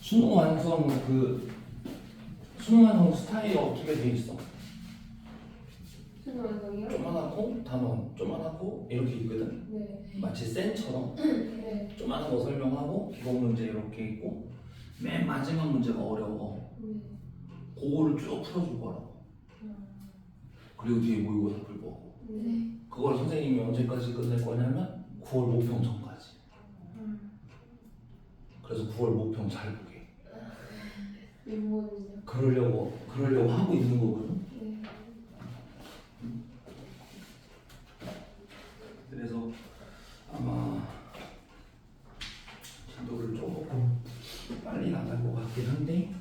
수능 완성 수능 완성 스타일이 어떻게 돼 있어? 수능 완성이요? 조만하고 단원, 조만하고 이렇게 있거든. 네. 마치 센처럼 네. 조만한 거 설명하고 기본 문제 이렇게 있고 맨 마지막 문제가 어려워. 네. 그거를 쭉 풀어줄 거라고. 그리고 뒤에 모의고사 풀 거고. 네. 그걸 선생님이 언제까지 끝낼 거냐면 9월 모평 전까지. 그래서 9월 모평 잘 보게. 민모는요? 그러려고 하고 있는 거거든. 네. 그래서 아마 진도를 조금 빨리 나갈 것 같긴 한데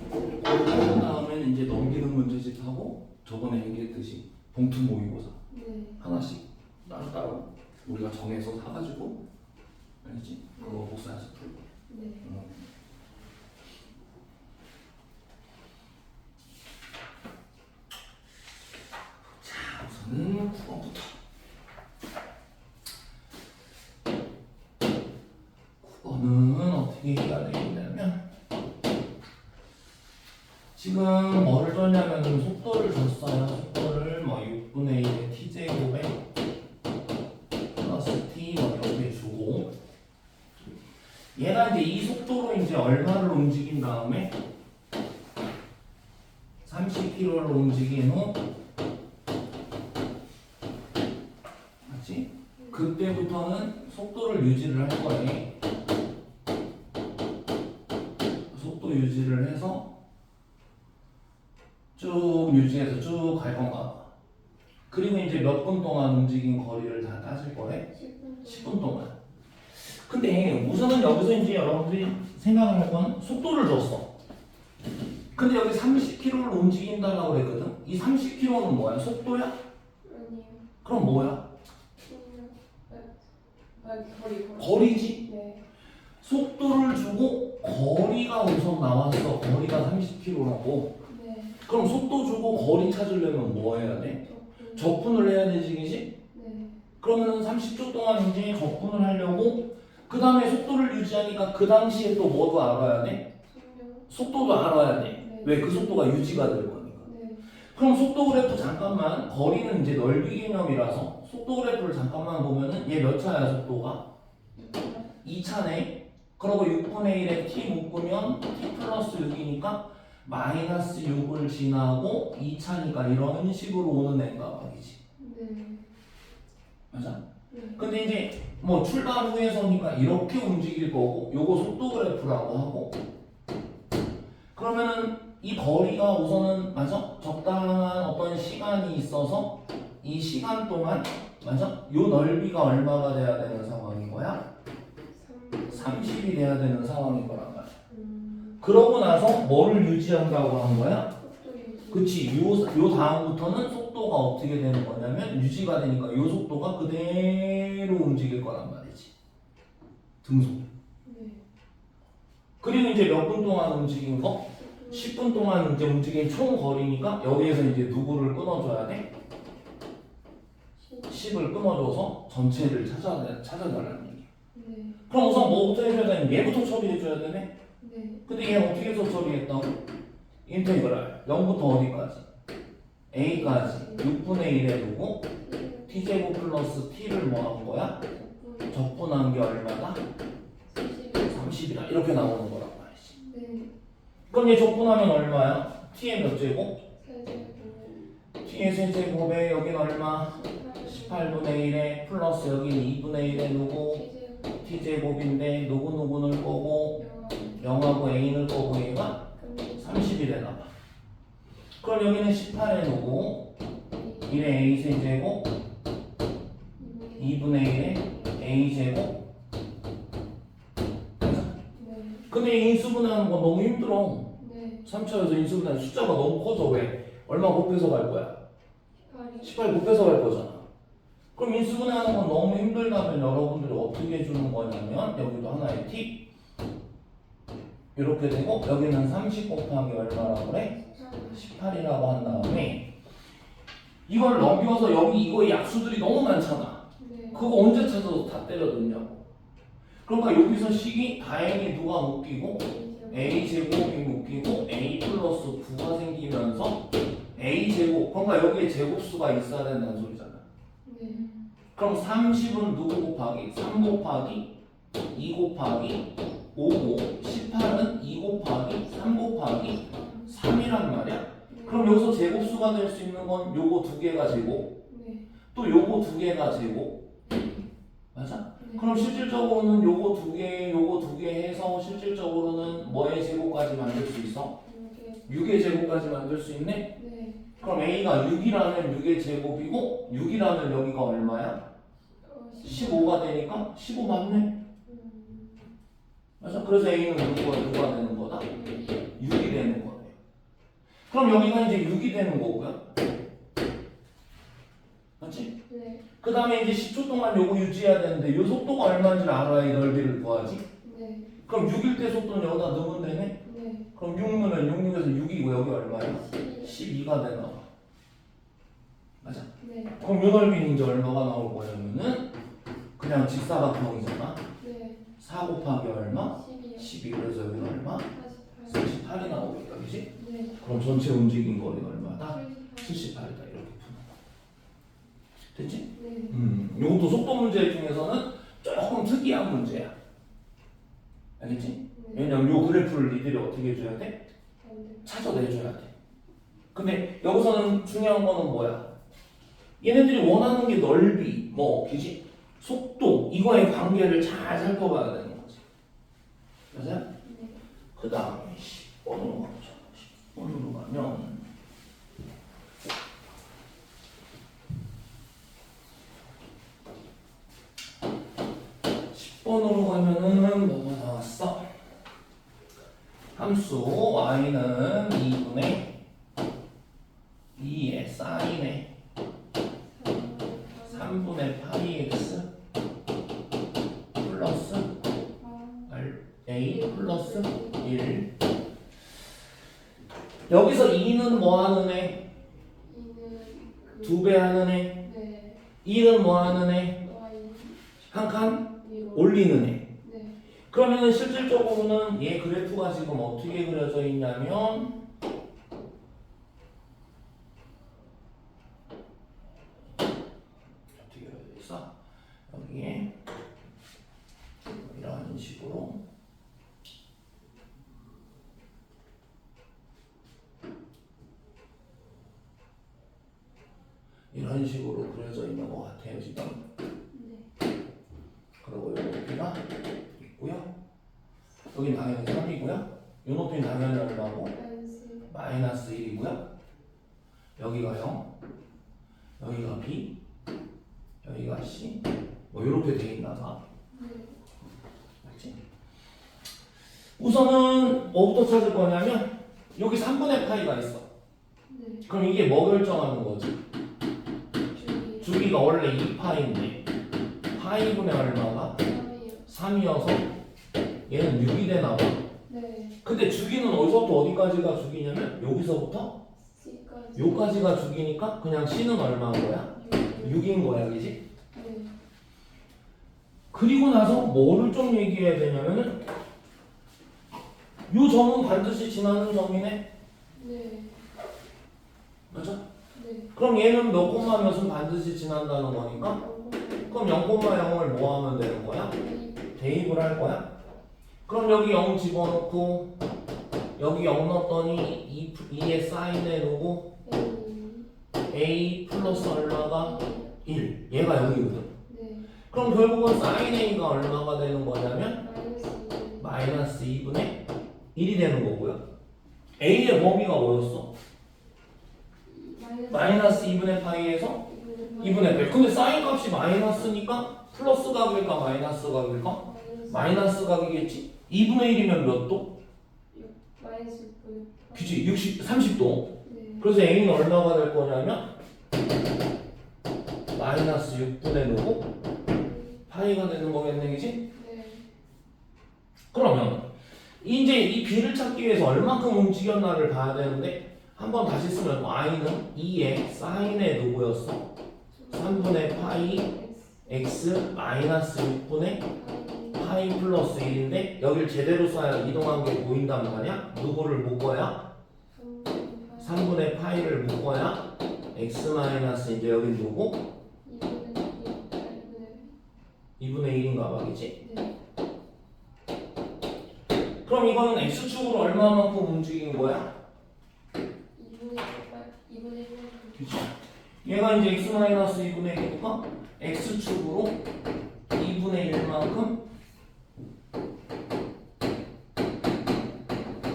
그런 다음에는 이제 넘기는 문제집 하고 저번에 얘기했듯이 봉투 모의고사 네. 하나씩 따로 우리가 정해서 사가지고 알지? 그거 복사해서 풀고. 네. 자, 우선은 9번부터. 9번은 어떻게 해야 되냐면 지금 뭐를 줬냐면 속도를 줬어요. 속도를 뭐 6분의 1의 t제곱에 플러스 t 뭐 이렇게 주고 얘가 이제 이 속도로 이제 얼마를 움직인 다음에 30km를 움직인 후 맞지? 그때부터는 속도를 유지를 할 거예요. 속도 유지를 해서 쭉 유지해서 쭉 갈 건가 봐. 그리고 이제 몇 분 동안 움직인 거리를 다 따질 거래? 10분 동안. 근데 우선은 여기서 이제 여러분들이 생각할 건 속도를 줬어. 근데 여기 30km를 움직인다라고 그랬거든? 이 30km는 뭐야? 속도야? 아니요. 그럼 뭐야? 거리지? 네. 속도를 주고 거리가 우선 나왔어. 거리가 30km라고. 네. 그럼 속도 주고 거리 찾으려면 뭐 해야 돼? 적분을 해야 되지, 그지? 네. 그러면은 30초 동안 이제 적분을 하려고 그 다음에 속도를 유지하니까 그 당시에 또 뭐도 알아야 돼? 속도도 알아야 돼. 네. 왜? 그 속도가 유지가 될 거니까. 네. 그럼 속도 그래프 잠깐만, 거리는 이제 넓이 개념이라서 속도 그래프를 잠깐만 보면은 얘 몇 차야 속도가? 2차네. 그리고 6분의 1에 t 묶으면 t 플러스 6이니까 마이너스 6을 지나고 2차니까 이런 식으로 오는 애가 말이지. 네. 맞아? 네. 근데 이제 뭐 출발 후에서니까 이렇게 움직일 거고 요거 속도 그래프라고 하고 그러면은 이 거리가 우선은 맞아? 적당한 어떤 시간이 있어서 이 시간 동안 맞아? 요 넓이가 얼마가 돼야 되는 상황인 거야? 30이 돼야 되는 상황인 거란 말이야. 그러고 나서 뭐를 유지한다고 한 거야? 속도 유지. 그치. 요 다음부터는 속도가 어떻게 되는 거냐면 유지가 되니까 요 속도가 그대로 움직일 거란 말이지. 등속. 네. 그리고 이제 몇 분 동안 움직인 거? 10분 동안 이제 움직인 총 거리니까 여기에서 이제 누구를 끊어줘야 돼? 10을 끊어줘서 전체를 찾아달라는 얘기야. 네. 그럼 우선 뭐부터 해줘야 되는? 얘부터 처리해줘야 되네? 네. 근데 얘 어떻게 해서 처리했다고? 인테그랄 0부터 어디까지? a까지 6분의 1에 두고 t제곱 플러스 t를 뭐 한 거야? 적분한 게 얼마다? 30이다 이렇게 나오는 거란 말이지. 네. 그럼 얘 적분하면 얼마야? t의 몇 제곱? 세제곱. t의 세제곱에 여긴 얼마? 18분의 1에 플러스 여긴 2분의 1에 누구? t제곱인데 누구 넣을 거고 0하고 a 넣을 거고 얘가 30이 되나 봐. 그럼 여기는 18에 누구? 1에 a 세제곱 2분의 1에 a 제곱. 근데 인수분해하는 거 너무 힘들어. 네. 3차에서 인수분해하는 숫자가 너무 커져. 왜? 얼마 곱해서 갈 거야? 18이. 18 곱해서 갈 거잖아. 그럼 인수분해하는 건 너무 힘들다면 여러분들이 어떻게 해주는 거냐면 여기도 하나의 팁 이렇게 되고 여기는 30 곱하기 얼마라고 그래? 18이라고 한 다음에 이걸 넘겨서 여기 이거 약수들이 너무 많잖아. 네. 그거 언제 찾아서 다 때려 넣냐고. 그러니까 여기서 식이 다행히 누가 묶이고 a 제곱이 묶이고 a 플러스 9가 생기면서 a 제곱 그러니까 여기에 제곱수가 있어야 된다는 소리잖아. 네. 그럼 30은 누구 곱하기 3 곱하기 2 곱하기 5고 18은 2 곱하기 3 곱하기 3이란 말이야. 그럼 여기서 제곱수가 될 수 있는 건 요거 두 개가 제곱 네. 또 요거 두 개가 제곱 맞아? 네. 그럼 실질적으로는 요거 두 개 해서 실질적으로는 뭐의 제곱까지 만들 수 있어? 6의 제곱까지 만들 수 있네? 네. 그럼 A가 6이라면 6의 제곱이고 6이라면 여기가 얼마야? 15가 되니까 15 맞네? 맞아? 그래서 A는 누가 되는 거다? 6이 되는 거네. 그럼 여기가 이제 6이 되는 거고요. 맞지? 네. 그 다음에 이제 10초 동안 요거 유지해야 되는데 요 속도가 얼마인지 알아야 이 넓이를 구하지? 네. 그럼 6일 때 속도는 여기다 넣으면 되네? 네. 그럼 6 넣으면 6에서 6이고 여기 얼마야? 12. 12가 되나 봐. 맞아? 네. 그럼 요 넓이는 이제 얼마가 나올 거냐면은 그냥 직사각형이잖아. 네. 4 곱하기 얼마? 12요. 12 그래서 여기는 얼마? 48. 48이 나오겠다 그지? 네. 그럼 전체 움직인 거리가 얼마다? 78. 78이다 이렇게 푸는 거 됐지? 네. 이것도 속도 문제 중에서는 조금 특이한 문제야 알겠지? 네. 왜냐면 요 그래프를 니들이 어떻게 해줘야 돼? 안 돼. 찾아내줘야 돼. 근데 여기서는 중요한 거는 뭐야? 얘네들이 원하는 게 넓이, 뭐, 그지? 속도, 이거의 관계를 잘 살펴봐야 되는 거지. 맞아요? 네. 그 다음에 10번으로 가보자. 10번으로 가면 번으로 가면은 뭐가 나왔어? 함수 y는 2분의 2의 사인의 3분의 파이 x 플러스 a 플러스 1 여기서 2는 뭐 하는 애? 2는 2배 하는 애? 네. 2는 뭐 하는 애? Y 한 칸 위로. 올리는 애. 네. 그러면은 실질적으로는 얘 그래프가 지금 어떻게 그려져 있냐면 어떻게 그려져 있어? 여기에 이런 식으로 이런 식으로 그려져 있는 것 같아요 지금. 네. 그리고 이 높이가 있고요. 여기 당연히 3이고요. 이 높이는 당연히 얼마고? 마이너스. 마이너스 1이고요. 여기가 0, 여기가 B, 여기가 C. 뭐 이렇게 돼 있나 봐. 네. 맞지? 우선은 뭐부터 찾을 거냐면 여기 3분의 파이가 있어. 네. 그럼 이게 뭐 결정하는 거지? 주기. 주기가 원래 2파인데 파이분의 얼마가? 3이요. 3이어서 얘는 6이 되나 봐. 네. 근데 주기는 어디서부터 어디까지가 주기냐면 여기서부터 C까지. 여기까지가 주기니까 그냥 C는 얼마인 거야? 6인 거야, 그지? 네. 그리고 나서 뭐를 좀 얘기해야 되냐면은 요 점은 반드시 지나는 점이네? 네. 맞아? 네. 그럼 얘는 몇 콤마 몇은 반드시 지난다는 거니까 그럼 0,0을 뭐 하면 되는 거야? 대입을 할 거야? 그럼 여기 0 집어넣고 여기 0 넣었더니 2의 사인에 놓고 A 플러스 얼마가? 1 얘가 0이거든. 네. 그럼 결국은 사인 A가 얼마가 되는 거냐면 마이너스. 마이너스 2분의 1이 되는 거고요. A의 범위가 뭐였어? 마이너스 2분의 파이에서 2분의 100. 근데 사인 값이 마이너스니까 플러스 각일까 마이너스 각일까? 마이너스 각이겠지? 2분의 1이면 몇 도? 마이너스 6. 그치 30도. 네. 그래서 A는 얼마가 될 거냐면 마이너스 6분의 누구? 파이가 되는 거겠네 그치? 네. 그러면 이제 이 B를 찾기 위해서 얼만큼 움직였나를 봐야 되는데 한번 다시 쓰면 Y는 2의 사인의 누구였어? 3분의 파이 X 마이너스 6분의 파이 플러스 1인데 여길 제대로 써야 이동한 게 보인단 말이야. 누구를 묶어야? 3분의 파이를 묶어야 x 마이너스 이제 여기 누구? 2분의 1인가 말이지. 네. 그럼 이거는 x축으로 얼마만큼 움직인 거야? 2분의 1. 그치? 얘가 이제 x 마이너스 2분의 1이니까 x축으로 2분의 1만큼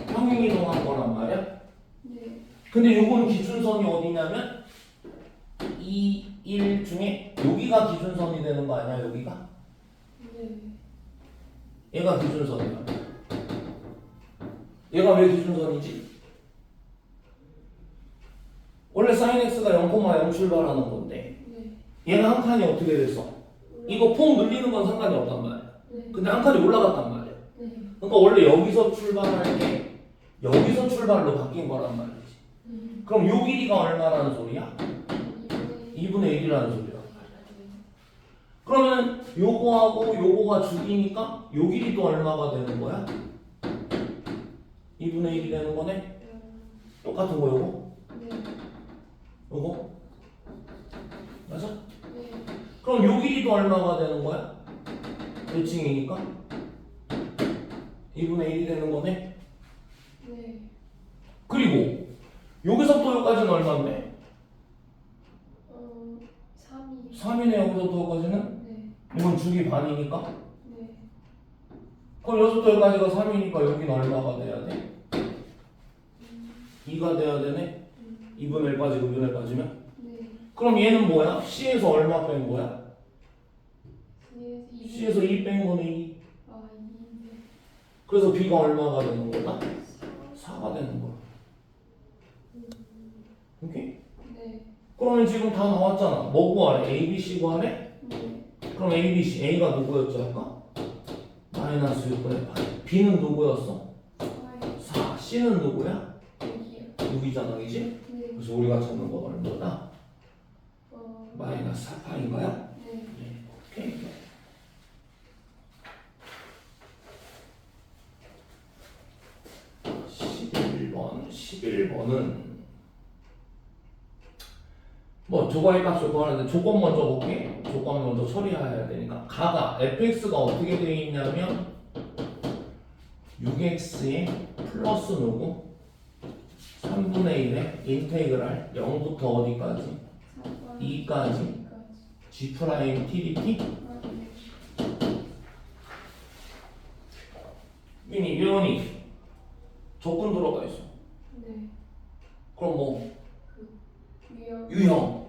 평행이동한 거란 말이야. 네. 근데 요건 기준선이 어디냐면 2, 1 중에 여기가 기준선이 되는 거 아니야? 여기가? 네. 얘가 기준선이야. 얘가 왜 기준선이지? 원래 sin x가 0,0 출발하는 건데 네. 얘가 한 칸이 어떻게 됐어? 이거 폼 늘리는 건 상관이 없단 말이야. 네. 근데 한 칸이 올라갔단 말이야. 네. 그러니까 원래 여기서 출발할 때 여기서 출발로 바뀐 거란 말이지. 그럼 요 길이가 얼마라는 소리야? 2분의 1이라는 소리야. 그러면 요거하고 요거가 죽이니까 요 길이도 얼마가 되는 거야? 2분의 1이 되는 거네? 똑같은 거 요거? 네. 요거? 맞아? 네. 그럼 요 길이도 얼마가 되는 거야? 대칭이니까 2분의 1이 되는 거네? 네. 그리고 여기서부터 여기까지는 얼마인데? 3이. 3이네. 여기서부터 여기까지는? 네. 이건 주기 반이니까? 네. 그럼 여기서부터 여기까지가 3이니까 여기는 얼마가 돼야 돼? 2가 돼야 되네? 2분의 1 빠지고 2분의 1 빠지면? 네. 그럼 얘는 뭐야? C에서 얼마 뺀 거야? C에서 2 뺀 거네. 2. 아, 2인데. 그래서 B가 얼마가 되는 거다? 4가 되는 거야. 오케이? 네. 그러면 지금 다 나왔잖아. 뭐 구하래? A, B, C 구하래? 네. 그럼 A, B, C. A가 누구였지 아까? 마이너스 6분의 8. B는 누구였어? 4. C는 누구야? 6이잖아, 그지? 네. 그래서 우리가 찾는 건 얼마다? 어. 마이너스 4파인가요? 네. 네. 오케이. 11번은 뭐 조과의 값을 구하는데 조건 먼저 볼게. 조건 먼저 처리해야 되니까 가가 fx가 어떻게 되어 있냐면 6x에 플러스 누구? 3분의 1에 인테그랄 0부터 어디까지? 2까지 g 프라임 tdt. 미니 예원이 조건 들어가 있어. 네. 그럼 뭐 유형. 유형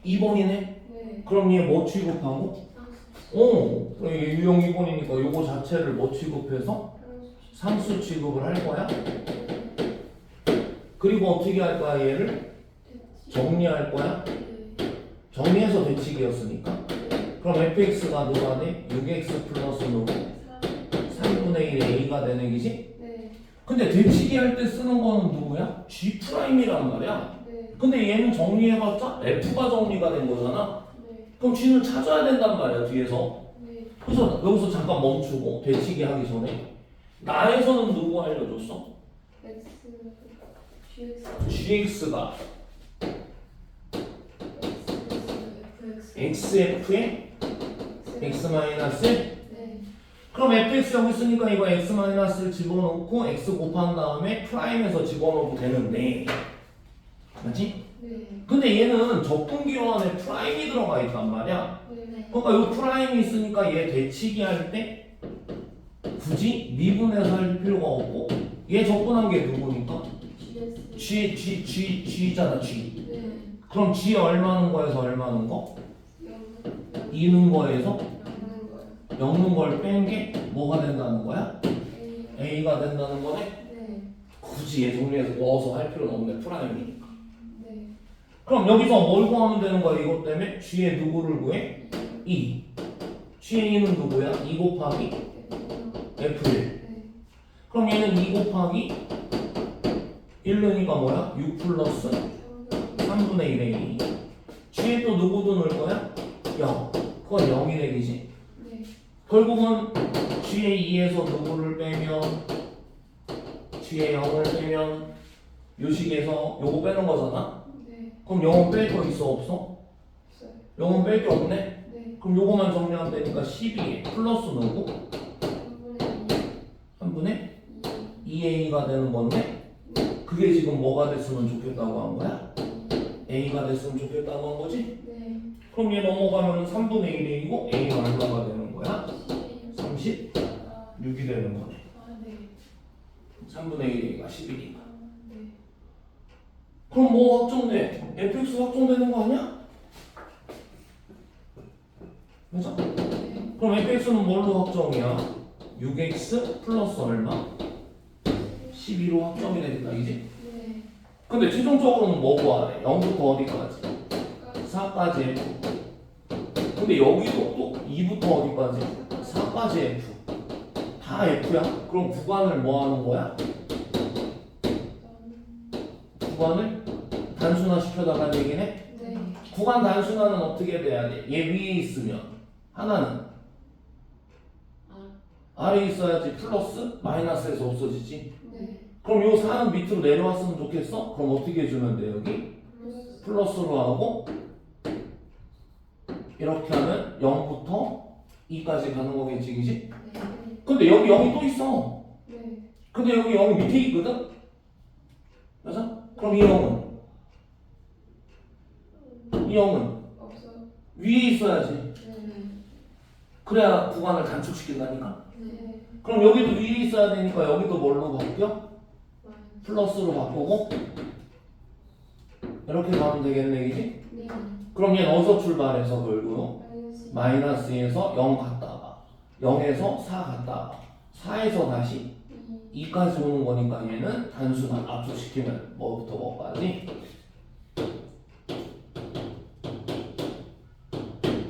2번이네. 네. 그럼 얘 뭐 취급하고? 그럼 얘 유형 2번이니까 요거 자체를 뭐 취급해서 상수 취급을 할 거야. 그리고 어떻게 할 거야? 얘를 정리할 거야. 정리해서 대칭이었으니까. 그럼 fx가 누가 돼? 6x 플러스 누구? 3분의 1의 a가 되는 기지? 네. 근데 대치기 할 때 쓰는 거는 누구야? G 프라임이란 말이야. 네. 근데 얘는 정리해봤자 F가 정리가 된 거잖아. 네. 그럼 G는 찾아야 된단 말이야, 뒤에서. 네. 그래서 여기서 잠깐 멈추고 대치기 하기 전에 나에서는 누구 알려줬어? GX가 XF의 X 마이너스. 네. 그럼 fx 여기 있으니까 이거 x 마이너스를 집어넣고 x 곱한 다음에 프라임에서 집어넣어도 되는데, 맞지? 네. 근데 얘는 적분기호 안에 프라임이 들어가 있단 말이야. 네. 그러니까 이 프라임이 있으니까 얘 대치기 할 때 굳이 미분해서 할 필요가 없고, 얘 적분한 게 누구니까? G잖아, G. 네. 그럼 G 얼마는 거에서 얼마는 거? 2는 거에서 0는 걸 뺀 게 뭐가 된다는 거야? A가 된다는 거네? 네. 굳이 얘 정리해서 넣어서 할 필요는 없네, 프라임이니까. 네. 그럼 여기서 뭘 구하면 되는 거야, 이것 때문에? G의 누구를 구해? 2. G의 2는 누구야? 2 곱하기 F1. 네. 그럼 얘는 2 곱하기 1넣으니까 뭐야? 6 플러스 3분의 1에 2. G에 또 누구도 넣을 거야? 0. 그건 0이 되기지. 네. 결국은 뒤에 2에서 누구를 빼면 뒤에 0을 빼면 요식에서 요거 빼는 거잖아. 네. 그럼 0은 뺄 거 있어 없어? 없어요. 0은 뺄 게 없네. 네. 그럼 요거만 정리하면 되니까 12 플러스 누구? 3분의 3분의 2a가 되는 건데 그게 지금 뭐가 됐으면 좋겠다고 한 거야? a가 됐으면 좋겠다고 한 거지? 네. 그럼 얘 넘어가면 3분의 1이고 a가 얼마가 되는 거야? 36이 되는 거네. 아, 네. 3분의 1이니까 11이니까. 아, 네. 그럼 뭐 확정돼? fx 확정되는 거 아니야? 그죠? 네. 그럼 fx는 뭘로 확정이야? 6x 플러스 얼마? 12로 확정이 되겠다 이지? 네. 근데 최종적으로는 뭐 구하래? 0부터 어디까지? 아까 4까지 f. 근데 여기도 또 2부터 어디까지? 4까지 f. 다 f야? 그럼 구간을 뭐 하는 거야? 구간을 단순화 시켜나가는 얘기네? 네. 구간 단순화는 어떻게 돼야 돼? 얘 위에 있으면 하나는 아래에 있어야지 플러스 마이너스에서 없어지지. 네. 그럼 요 4는 밑으로 내려왔으면 좋겠어? 그럼 어떻게 해주면 돼 여기? 플러스. 플러스로 하고 이렇게 하면 0부터 2까지 가는 거겠지 그지? 네. 근데 여기 0이 또 있어. 네. 근데 여기 0이 밑에 있거든? 맞아? 그럼 이 0은? 이 0은 없어. 위에 있어야지. 네. 그래야 구간을 단축시킨다니까. 네. 그럼 여기도 위에 있어야 되니까 여기도 뭘로 바뀌어? 플러스로 바꾸고 이렇게 가면 되겠네 그지? 네. 그럼 얘는 어디서 출발해서 결국? 마이너스. 마이너스에서 0 갔다가 0에서 4 갔다가 4에서 다시 2까지 오는 거니까 얘는 단순한 압수시키면 뭐부터 뭐까지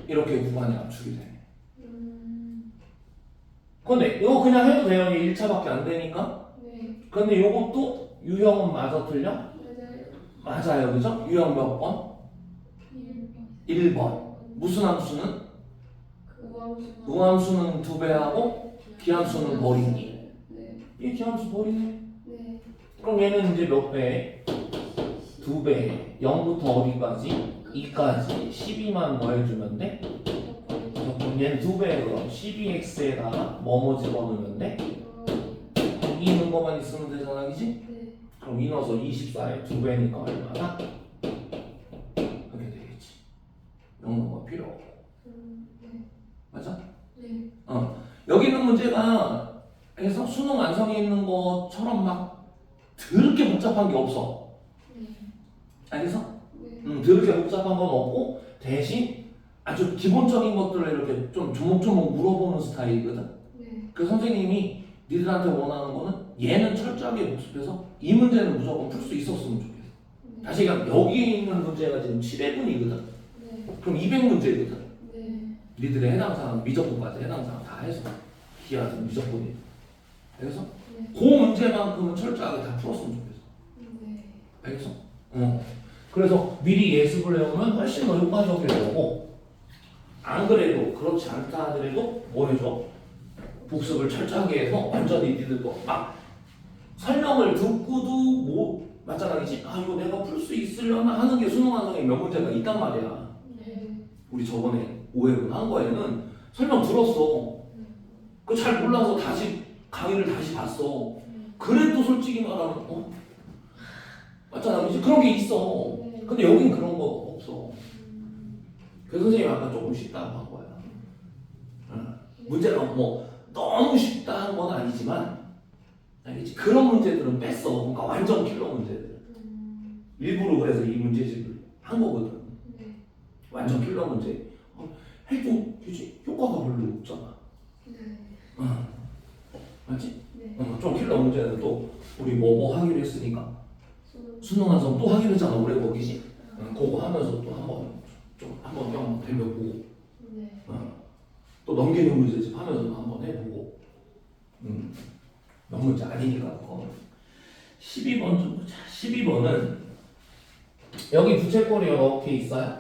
이렇게 구간이 압축이 되네. 근데 이거 그냥 해도 돼요. 얘 1차밖에 안 되니까. 네. 근데 요것도 유형은 맞아 틀려? 맞아요. 맞아요. 그죠? 유형 몇 번? 1번. 무슨 함수는? 우함수는 2배하고 기함수는 버리니. 네. 이 기함수 버리네. 네. 그럼 얘는 이제 몇 배? 2배. 0부터 어디까지? 2까지. 12만 뭐 해주면 돼? 그럼 얘는 2배. 그럼 12x에다가 뭐뭐 집어넣으면 돼? 2 있는 것만 있으면 되잖아, 그지? 네. 그럼 2 넣어서 24에 2배니까 얼마나? 그렇게 되겠지. 0 넣은 필요 없고. 네. 맞아? 네. 여기 있는 문제가 그래서 수능 완성에 있는 것처럼 막 더럽게 복잡한 게 없어. 네. 알겠어? 네. 더럽게 복잡한 건 없고 대신 아주 기본적인 것들을 이렇게 좀 조목조목 물어보는 스타일이거든. 네. 그 선생님이 니들한테 원하는 거는 얘는 철저하게 복습해서 이 문제는 무조건 풀 수 있었으면 좋겠어. 다시 얘기하면 여기 있는 문제가 지금 7회분이거든. 네. 그럼 200문제거든. 네. 니들의 해당 사항, 미적분까지 해당 사항 다 해서 기하든 미적분이. 그래서 네. 그 문제만큼은 철저하게 다 풀었으면 좋겠어. 네. 알겠어? 그래서 미리 예습을 해오면 훨씬 더 효과적일 거고 안 그래도 그렇지 않다 하더라도 뭐 해줘? 복습을 철저하게 해서 완전히 니들 거막 설명을 듣고도 뭐 맞잖아 그치? 아 이거 내가 풀 수 있으려나 하는 게 수능 완성에 몇 문제가 있단 말이야. 네. 우리 저번에 5회분 한 거에는 설명 들었어. 그 잘 몰라서 다시 강의를 다시 봤어. 그래도 솔직히 말하면 맞잖아 그치? 그런 게 있어. 근데 여긴 그런 거 없어. 그 선생님이 아까 조금 쉽다고 한 거야. 문제가 뭐 너무 쉽다는 건 아니지만 알겠지? 그런 문제들은 뺐어. 그러니까 완전 킬러 문제들. 일부러 그래서 이 문제집을 한 거거든. 네. 완전 킬러 문제. 해도 그치? 효과가 별로 없잖아. 네. 맞지? 네. 좀 킬러 문제는 또 우리 뭐 하기로 했으니까 수능. 수능 완성 또 하기로 했잖아. 올해 거기지? 그거 하면서 또 한번 좀 되려보고 네. 또 넘기는 문제집 하면서 한번 해보고 몇 문제 아니니까 그거 12번 좀 보자. 12번은 여기 부채꼴이 이렇게 있어요.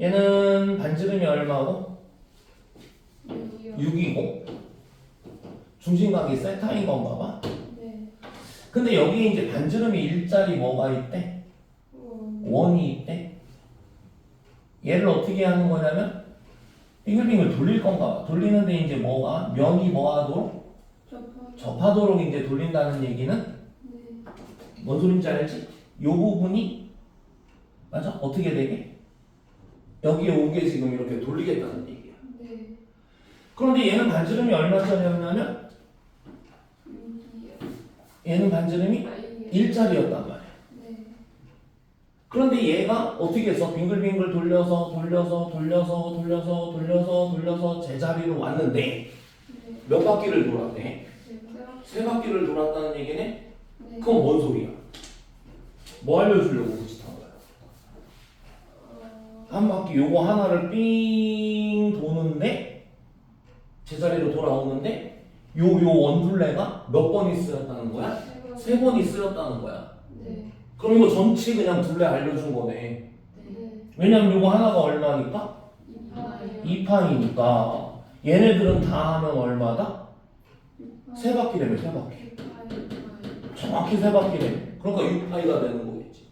얘는 반지름이 얼마고? 6이요. 6이고 중심각이 세타인 건가 봐. 네. 근데 여기에 이제 반지름이 일자리 뭐가 있대? 원이 있대. 얘를 어떻게 하는 거냐면 빙글빙글 돌릴 건가 봐. 돌리는데 이제 뭐가 면이 뭐 하도록? 접하도록 이제 돌린다는 얘기는 네. 뭔 소린지 알지? 요 부분이 맞아? 어떻게 되게? 여기에 오게 지금 이렇게 돌리겠다는 얘기야. 네. 그런데 얘는 반지름이 얼마짜리였냐면 얘는 반지름이 일자리였단 말이야. 네. 그런데 얘가 어떻게 했어? 빙글빙글 돌려서 제자리로 왔는데 네. 몇 바퀴를 돌았대? 제가 세 바퀴를 돌았다는 얘기네? 네. 그건 뭔 소리야? 뭐 알려주려고 그 짓 한 거야? 한 바퀴 요거 하나를 삥 도는데 제자리로 돌아오는데 요 원둘레가 몇 번이 쓰였다는 거야? 세 번이 쓰였다는 거야. 네. 그럼 이거 전체 그냥 둘레 알려준 거네. 네. 왜냐면 요거 하나가 얼마니까? 2파이니까 얘네들은 다 하면 얼마다? 세 바퀴라며 세 바퀴. 정확히 세 바퀴래. 그러니까 6파이가 되는 거겠지.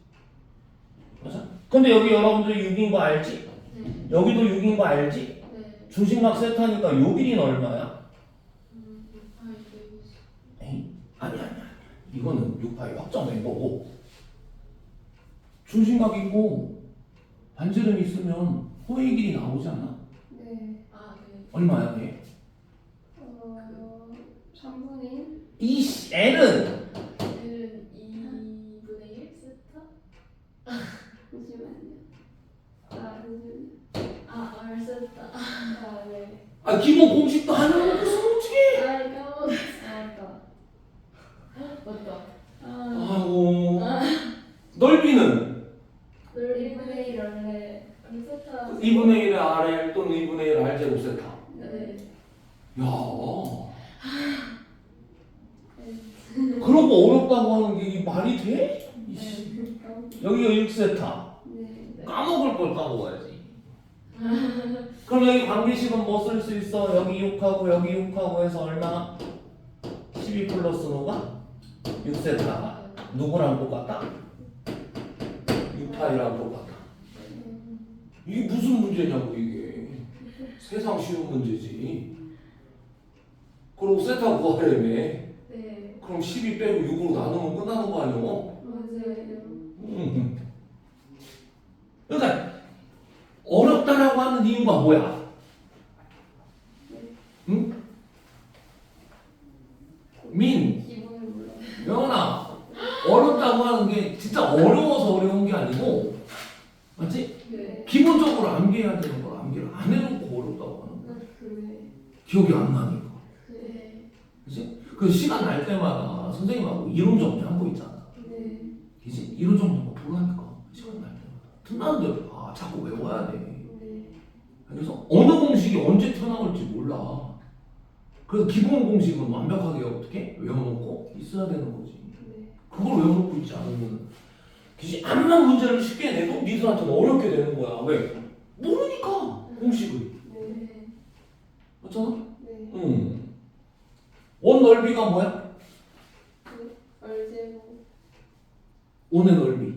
맞아? 근데 여기 여러분들 6인 거 알지? 네. 여기도 6인 거 알지? 네. 중심각 세타니까 요 길이는 얼마야? 에이, 아니야. 이거는 6파이 확정된 거고 중심각 있고 반지름 있으면 호의 길이 나오잖아. 네. 얼마야 걔? 3분의 이 L은 2분의 1 세타? 잠시만요. R 세타. 네. 아 기본 공식도 하나도 어떻게? 까먹었어. 맞다. 아이고 넓이는 1분의 1 원래 세타. 2분의 1의 RL 또는 2분의 1 R제곱 세타. 네. 야 그러고 어렵다고 하는 게 이게 말이 돼? 이씨. 여기가 6세타. 네. 까먹을 걸 까먹어야지. 그럼 여기 관계식은 뭐 쓸 수 있어? 여기 6하고 여기 6하고 해서 얼마? 12 플러스 누가? 6세타. 누구랑 똑같다? 6파이랑 똑같다. 이게 무슨 문제냐고 이게. 세상 쉬운 문제지. 그리고 세타 구하려면 네. 그럼 12 빼고 6으로 나누면 끝나는 거 아니야? 맞아요. 그러니까 어렵다라고 하는 이유가 뭐야? 응? 민, 기본을 몰라. 명원아 어렵다고 하는 게 진짜 어려워서 어려운 게 아니고 맞지? 네. 기본적으로 암기해야 되는 걸 암기를 안 해놓고 어렵다고 하는 거야. 그래. 기억이 안 나니까. 네. 그치? 그 시간 날 때마다 선생님하고 이론 정리한 거 있잖아. 네. 그치? 이론 정리한 거 보라니까. 시간 날 때마다. 틈나는데 자꾸 외워야 돼. 네. 그래서 어느 공식이 언제 튀어나올지 몰라. 그래서 기본 공식은 완벽하게 어떻게 외워놓고 있어야 되는 거지. 네. 그걸 외워놓고 있지 않으면 그치? 암만 문제를 쉽게 내도 니들한테는 어렵게 되는 거야. 왜? 모르니까 공식을. 네. 맞잖아? 네. 응. 원 넓이가 뭐야? 얼제곱. 원의 넓이.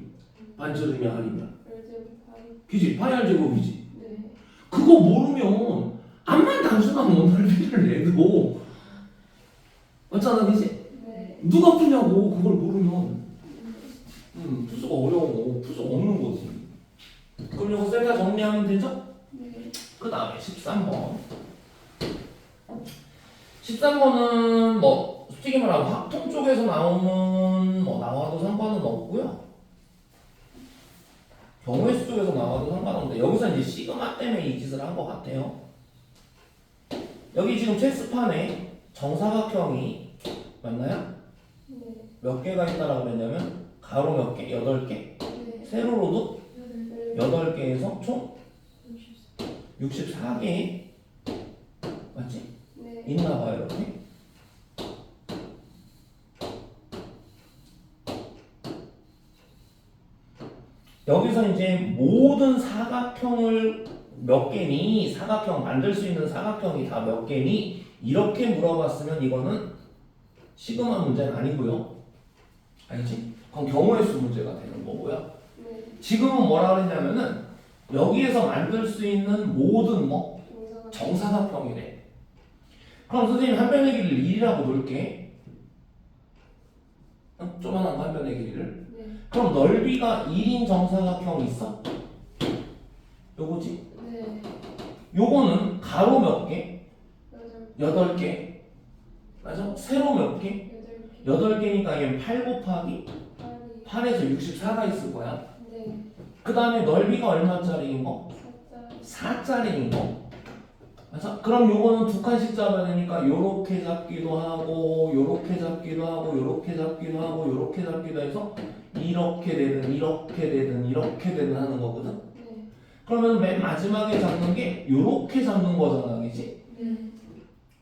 반지름이 아니면. 얼제곱 파이. 그지? 파이알 제곱이지. 네. 그거 모르면 암만 단순한 원 넓이를 내도 맞잖아, 그지? 네. 누가 푸냐고 그걸 모르면. 풀수가 어려워. 풀 수가 없는 거지. 그럼 이거 셀카 정리하면 되죠? 네. 그 다음에 13번. 13번은 뭐 솔직히 말하면 확통 쪽에서 나오는 뭐 나와도 상관은 없고요. 경우의 수 쪽에서 나와도 상관없는데 여기서 이제 시그마 때문에 이 짓을 한 것 같아요. 여기 지금 체스판에 정사각형이 맞나요? 네. 몇 개가 있다라고 그랬냐면 가로 몇 개? 8개? 네. 세로로도 네. 8개에서 총 64개 맞지? 네. 있나봐요 이렇게. 여기서 이제 모든 사각형을 몇 개니 사각형 만들 수 있는 사각형이 다 몇 개니 이렇게 물어봤으면 이거는 시그마 문제는 아니고요. 알겠지? 그럼 경우의 수 문제가 되는 거고요. 네. 지금은 뭐라 그랬냐면은 여기에서 만들 수 있는 모든 뭐 정사각형이래. 그럼 선생님 한 변의 길이를 1이라고 놓을게. 응? 조만한 거 한 변의 길이를. 네. 그럼 넓이가 1인 정사각형이 있어? 요거지? 네. 요거는 가로 몇 개? 여덟 8개. 맞아? 세로 몇 개? 여덟 개. 8개니까 얘는 8 곱하기 빨리. 8에서 64가 있을 거야. 네. 그 다음에 넓이가 얼마짜리인 거? 살짝. 4짜리인 거. 맞아? 그럼 요거는 두 칸씩 잡아야 되니까 요렇게 잡기도 하고 요렇게 잡기도 하고 요렇게 잡기도 하고 요렇게 잡기도 해서 이렇게 되든 이렇게 되든 이렇게 되든 하는 거거든. 네. 그러면 맨 마지막에 잡는 게 요렇게 잡는 거잖아, 그지? 네.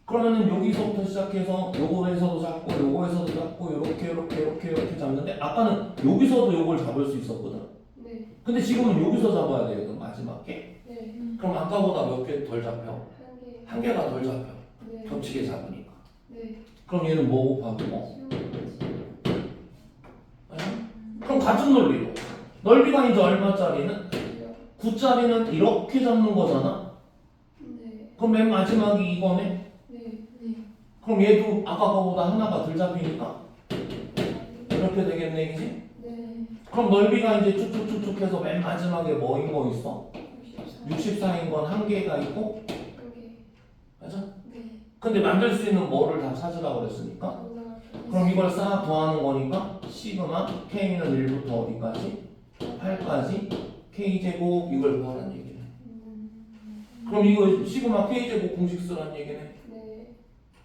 그러면은 여기서부터 시작해서 요거에서도 잡고 요거에서도 잡고 요렇게 잡는데 아까는 여기서도 요걸 잡을 수 있었거든. 네. 근데 지금은 여기서 잡아야 되거든, 마지막에. 네. 그럼 아까보다 몇 개 덜 잡혀? 한 개. 한 개가 덜 잡혀. 네. 겹치게 잡으니까. 네. 그럼 얘는 뭐 곱하기 뭐? 쉬운 거지. 그럼 같은 논리로 넓이가 이제 얼마짜리는? 그죠? 9짜리는 이렇게 잡는 거잖아. 네. 그럼 맨 마지막이 이거네. 네. 네. 그럼 얘도 아까 거보다 하나가 덜 잡히니까 이렇게 되겠네, 이제. 네. 그럼 넓이가 이제 쭉쭉쭉쭉 해서 맨 마지막에 뭐인 거 있어? 64. 64인 건 한 개가 있고, 한 개. 맞아? 네. 근데 만들 수 있는 뭐를 다 찾으라고 그랬으니까. 정사각형. 그럼 이걸 싹 더하는 거니까 시그마 k는 1부터 어디까지? 8까지 k제곱 이걸 구하라는 얘기네. 그럼 이거 시그마 k제곱 공식 쓰라는 얘기네. 네.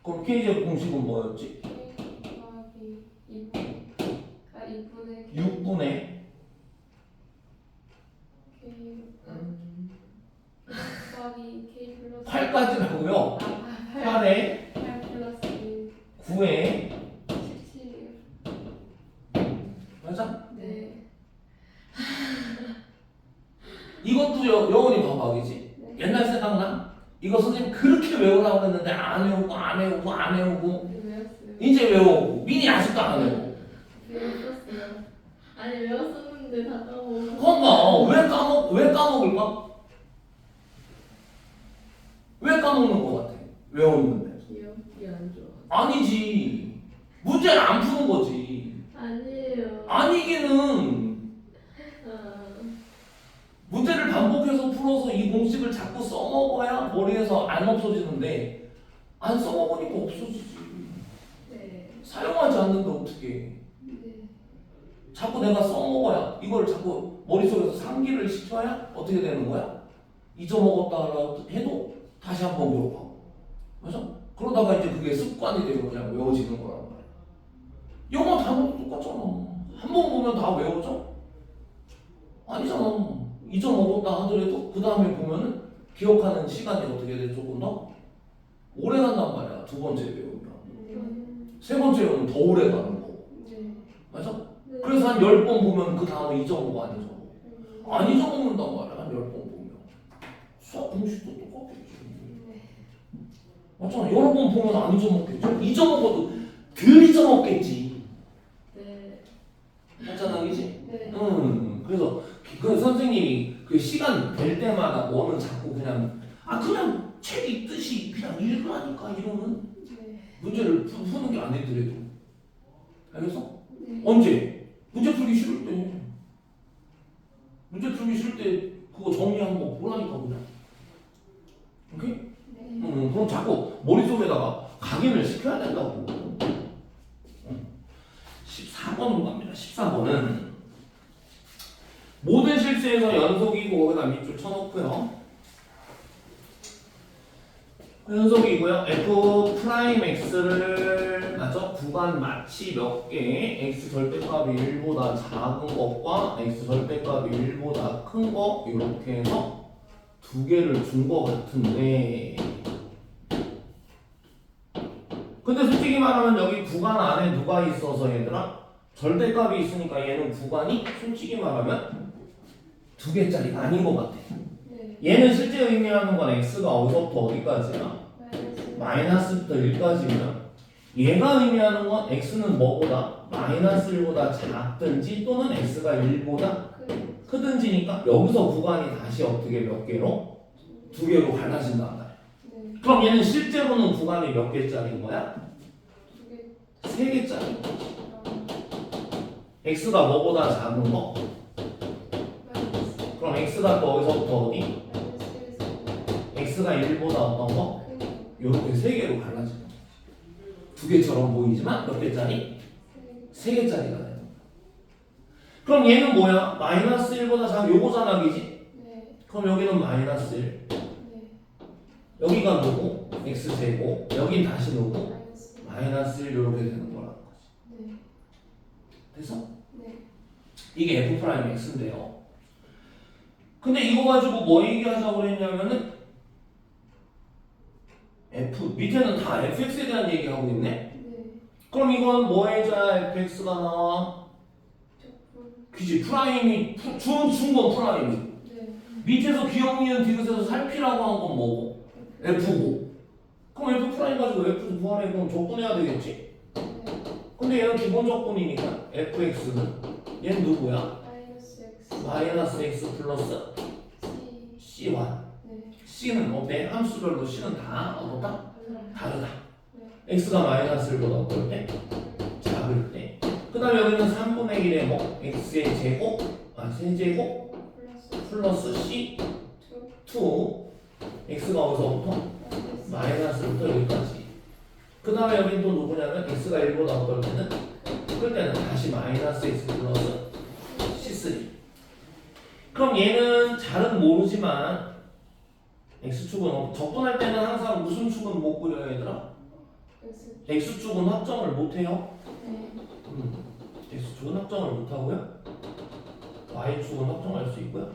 그럼 k제곱 공식은 뭐였지? K 곱하기 2분. 아 2분의 6분의 K 곱하기 K 플러스 8까지라고요. 8에 8 플러스 1. 9에 17이요. 맞아? 네. 이것도 영원히 봐봐기지. 네. 옛날 생각나? 이거 선생님 그렇게 외우라고 했는데 안 외우고 안 외우고 안 외우고 외웠어요. 이제 외우고 민이 아직도 안 외우고. 외웠었어요. 아니 외웠었는데 다 까먹어. 그러니까 왜 까먹을까? 왜 까먹는 것 같아? 외웠는데. 기억이 안 좋아. 아니지. 문제를 안 푸는 거지. 아니에요. 아니기는 아, 문제를 반복해서 풀어서 이 공식을 자꾸 써먹어야 머리에서 안 없어지는데 안 써먹으니까 없어지지. 네. 사용하지 않는데 어떻게? 네. 자꾸 내가 써먹어야 이걸 자꾸 머릿속에서 상기를 시켜야 어떻게 되는 거야? 잊어먹었다 해도 다시 한번 기록하고. 맞아? 그러다가 이제 그게 습관이 되고 그냥 외워지는 거란 말이야. 영어 단어도 똑같잖아. 한 번 보면 다 외워져? 아니잖아. 잊어먹었다 하더라도 그 다음에 보면은 기억하는 시간이 어떻게 돼? 조금 더 오래 간단 말이야. 두 번째 외우면. 세 번째 외우면 더 오래 가는 거고. 네. 맞아? 네. 그래서 한 10번 보면 그 다음에 잊어먹어 안 잊어먹어? 안 잊어먹는단 말이야. 한 10번 보면. 수학 공식도 똑같겠지. 네. 맞잖아. 여러 번 보면 안 잊어먹겠죠. 잊어먹어도 덜 잊어먹겠지. 네. 맞잖아, 그지? 네. 그래서 그 선생님이 그 시간 될 때마다 뭐는 자꾸 그냥 그냥 책 읽듯이 그냥 읽으라니까 이러는 네. 문제를 푸는 게 아니더라도. 알겠어? 네. 언제? 문제 풀기 싫을 때. 문제 풀기 싫을 때 그거 정리한 거 보라니까 그냥. 오케이? 네. 그럼 자꾸 머릿속에다가 각인을 시켜야 된다고. 14번으로 갑니다. 14번은 모든 실수에서 연속이고 거기다 밑줄 쳐놓고요. 연속이고요. f 프라임 x를 맞아? 구간 마치 몇 개 x 절대값이 1보다 작은 것과 x 절대값이 1보다 큰 거 이렇게 해서 두 개를 준 거 같은데 근데 솔직히 말하면 여기 구간 안에 누가 있어서 얘들아? 절대값이 있으니까 얘는 구간이 솔직히 말하면 두 개짜리가 아닌 것 같아. 네. 얘는 실제 의미하는 건 x가 어디서부터 어디까지야? 마이너스 마이너스부터 1까지면 얘가 의미하는 건 x는 뭐보다 마이너스 1보다 작든지 또는 x가 1보다 크든지니까 여기서 구간이 다시 어떻게 몇 개로? 2개로 갈라진단 말이야. 네. 그럼 얘는 실제로는 구간이 몇 개짜리인 거야? 2개. 3개짜리. x가 뭐보다 작은 거? 마이너스. 그럼 x가 또 어디서부터 어디? 마이너스 1에서 x가 1보다 어떤 거? 큰 거. 이렇게 3개로 갈라지는 거야. 2개처럼 보이지만 몇 개짜리? 3개짜리가 되는 거야. 그럼 얘는 뭐야? 마이너스 1보다 작은 요거잖아, 그지? 네. 그럼 여기는 마이너스 1. 네. 여기가 누구? x제곱. 여긴 다시 누구? 마이너스. 마이너스 1 이렇게 되는 거라는 거지. 네. 됐어? 네. 이게 f 프라임 x인데요. 근데 이거 가지고 뭐 얘기하자고 그랬냐면은 f 밑에는 다 fx에 대한 얘기하고 있네. 네. 그럼 이건 뭐 해줘야 fx가 나와? 적분. 그지 프라임이 준건 프라임이 네. 밑에서 기억니은 디귿에서 살피라고 한 건 뭐고? f고. 그럼 f 프라임 가지고 f 구하래. 그럼 적분해야 되겠지? 네. 근데 얘는 기본 적분이니까 fx는 얘는 누구야? 마이너스 x. 마이너스 x 플러스 c. c1. 네. c는 어때? 함수별로 c는 다 어떻다? 다르다. 네. x가 마이너스 1보다 어떨 때? 작을 때. 그 다음에 여기는 3분의 1에 뭐? x의 제곱, 세제곱 플러스 플러스 c 2. 2. x가 어디서부터? 마이너스부터 여기까지. 그 다음에 여긴 또 누구냐면 x가 1보다 어떨 때는? 클 때는 다시 마이너스 x 플러스 c3. 그럼 얘는 잘은 모르지만 x축은 적분할 때는 항상 무슨 축은 못 그려요 얘들아? x. x축은 확정을 못해요. 네. x축은 확정을 못하고요. y축은 확정할 수 있고요.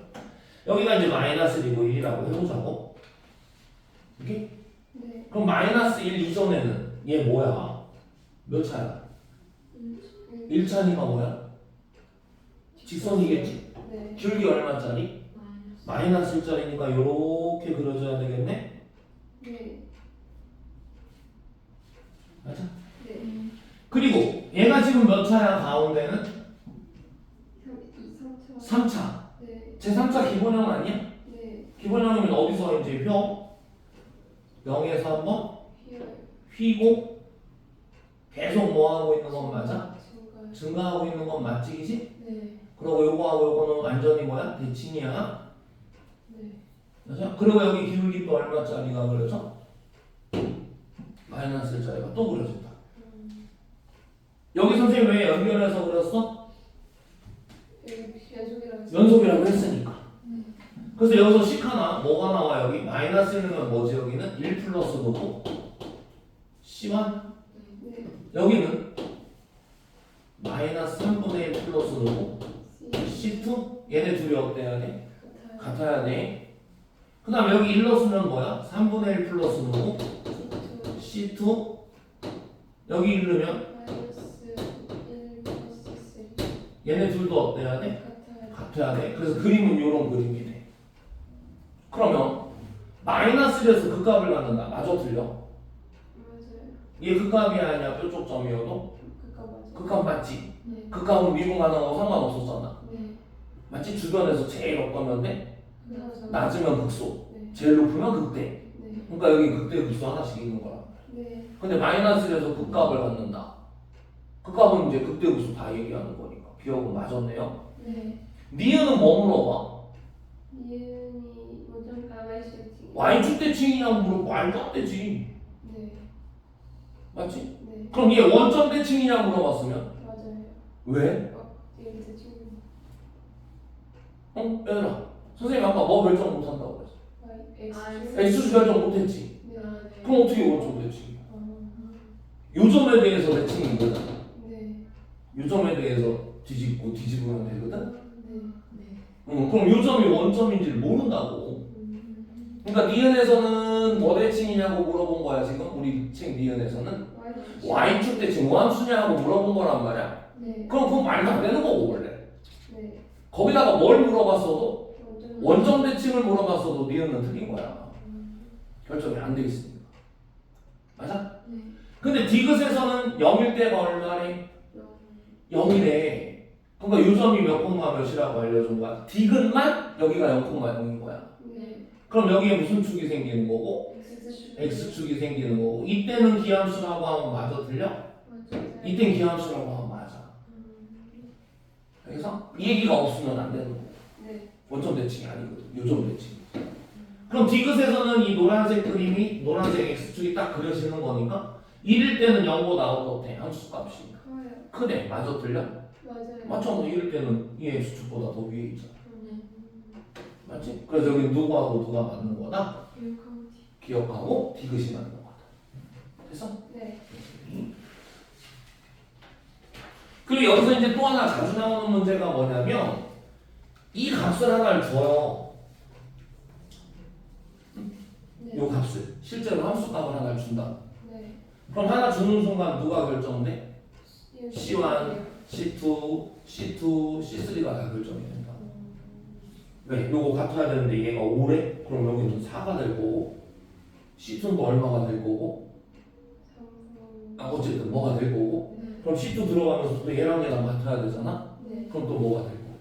여기가 이제 마이너스 1이고 1이라고 해보자고. 이게? 네. 그럼 마이너스 1 이전에는 얘 뭐야? 몇 차야? 1차니까 뭐야? 직선이겠지? 네. 기울기 얼마짜리? 마이너스 1짜리니까 요렇게 그려줘야 되겠네? 네. 맞아? 네. 그리고 얘가 지금 몇 차야 가운데는? 3차. 3차. 네. 제 3차 기본형 아니야? 네. 기본형이면 어디서 이제 표? 0에서 한번 here. 휘고 계속 뭐 하고 있는 건 맞아? 증가요. 증가하고 있는 건 맞지, 그지? 네. 그리고 요거하고 요거는 완전히 뭐야? 대칭이야. 네. 맞아? 그리고 여기 기울기 또 얼마짜리가 그려져? 마이너스 1짜리가 또 그려진다. 여기 선생님 왜 연결해서 그렸어? 여기 연속이라고 했어요. 연속이라고 했으니까. 그래서 여기서 식 하나 뭐가 나와 여기? 마이너스 1은 뭐지 여기는? 1 플러스 누구? C1? 네. 여기는 마이너스 3분의 1 플러스 누구? C. C2? 얘네 둘이 어때야 돼? 같아요. 같아야 돼. 그 다음 여기 1 넣으면 뭐야? 3분의 1 플러스 누구? C2. C2? 여기 1 넣으면 마이너스 1 플러스 3. 얘네 둘도 어때야 돼? 같아요. 같아야 돼. 그래서 그림은 이런 그림이 돼. 그러면 마이너스 1에서 그 값을 갖는다. 맞아 틀려? 맞아요. 얘 그 값이 아니야. 뾰족 점이어도 그니까 맞아요. 그 값 맞지? 네. 그 값은 미분 가능하고 상관없었잖아. 네. 맞지? 주변에서 제일 어떠면 돼? 맞아요. 낮으면 극소, 네. 제일 높으면 극대. 네. 그러니까 여기 극대 극소 하나씩 있는 거라. 네. 근데 마이너스 1에서 그 값을 갖는다. 그 값은 이제 극대 극소 다 얘기하는 거니까. 기억은 맞았네요. 네. 니은은 뭐 물어봐? 이은이 원점 가마이시티. y축 대칭이냐고 물어보고 말도 안 되지. 네. 맞지? 네. 그럼 얘 원점 대칭이냐고 물어봤으면 맞아요. 왜? 여기 대충 얘들아 선생님 아까 뭐 결정 못한다고 그랬어. X. X축 결정 못했지. 네. 그럼 어떻게 원점 대칭이야? 어. 요점에 대해서 대칭인 거잖아. 네. 요점에 대해서 뒤집고 뒤집으면 되거든? 네. 네. 그럼 요점이 원점인지를 모른다고. 그러니까 니은에서는 뭐 대칭이냐고 물어본 거야 지금 우리 책 니은에서는 y축 대칭 무함수냐고 물어본 거란 말이야. 네. 그럼 그건 말도 안 되는 거고 원래. 네. 거기다가 뭘 물어봤어도 원점 대칭을 물어봤어도 니은은 틀린 거야. 결정이 안 돼 있으니까. 맞아? 네. 근데 디귿에서는 0일 때가 얼마래? 0이래. 그러니까 요점이 몇 콤마 몇이라고 알려준 거야? 디귿만 여기가 0,0인 거야. 네. 그럼 여기에 무슨 축이 생기는 거고? X축. X축이 생기는 거고. 이때는 기함수라고 하면 맞아 들려? 맞아요. 이땐 기함수라고 하면 맞아. 그래서 이 얘기가 없으면 안 되는 거고. 네. 원점 대칭이 아니거든. 요점 대칭. 그럼 디귿에서는 이 노란색 그림이 노란색 X축이 딱 그려지는 거니까 1일 때는 0보다 어떻대? 함수값이 커요. 크대. 맞아 들려? 맞아요. 맞죠? 뭐 1일 때는 이 X축보다 더 위에 있잖아. 맞지? 그래서 여기 누구하고 누가 맞는 거다? 기억하고 디귿이 맞는 거다. 됐어? 네. 그리고 여기서 이제 또 하나 자주 나오는 문제가 뭐냐면 이 값을 하나를 줘요. 네. 요 값을 실제로 함수값을 하나를 준다. 네. 그럼 하나 주는 순간 누가 결정돼? C1, C2, C2, C3가 다 결정이 된다. 네, 요거 같아야 되는데 얘가 5래? 그럼 여기는 4가 될 거고 C2는 또 얼마가 될 거고 어쨌든 뭐가 될 거고 네. 그럼 C2 들어가면서 또 얘랑 같아야 되잖아? 네. 그럼 또 뭐가 될 거고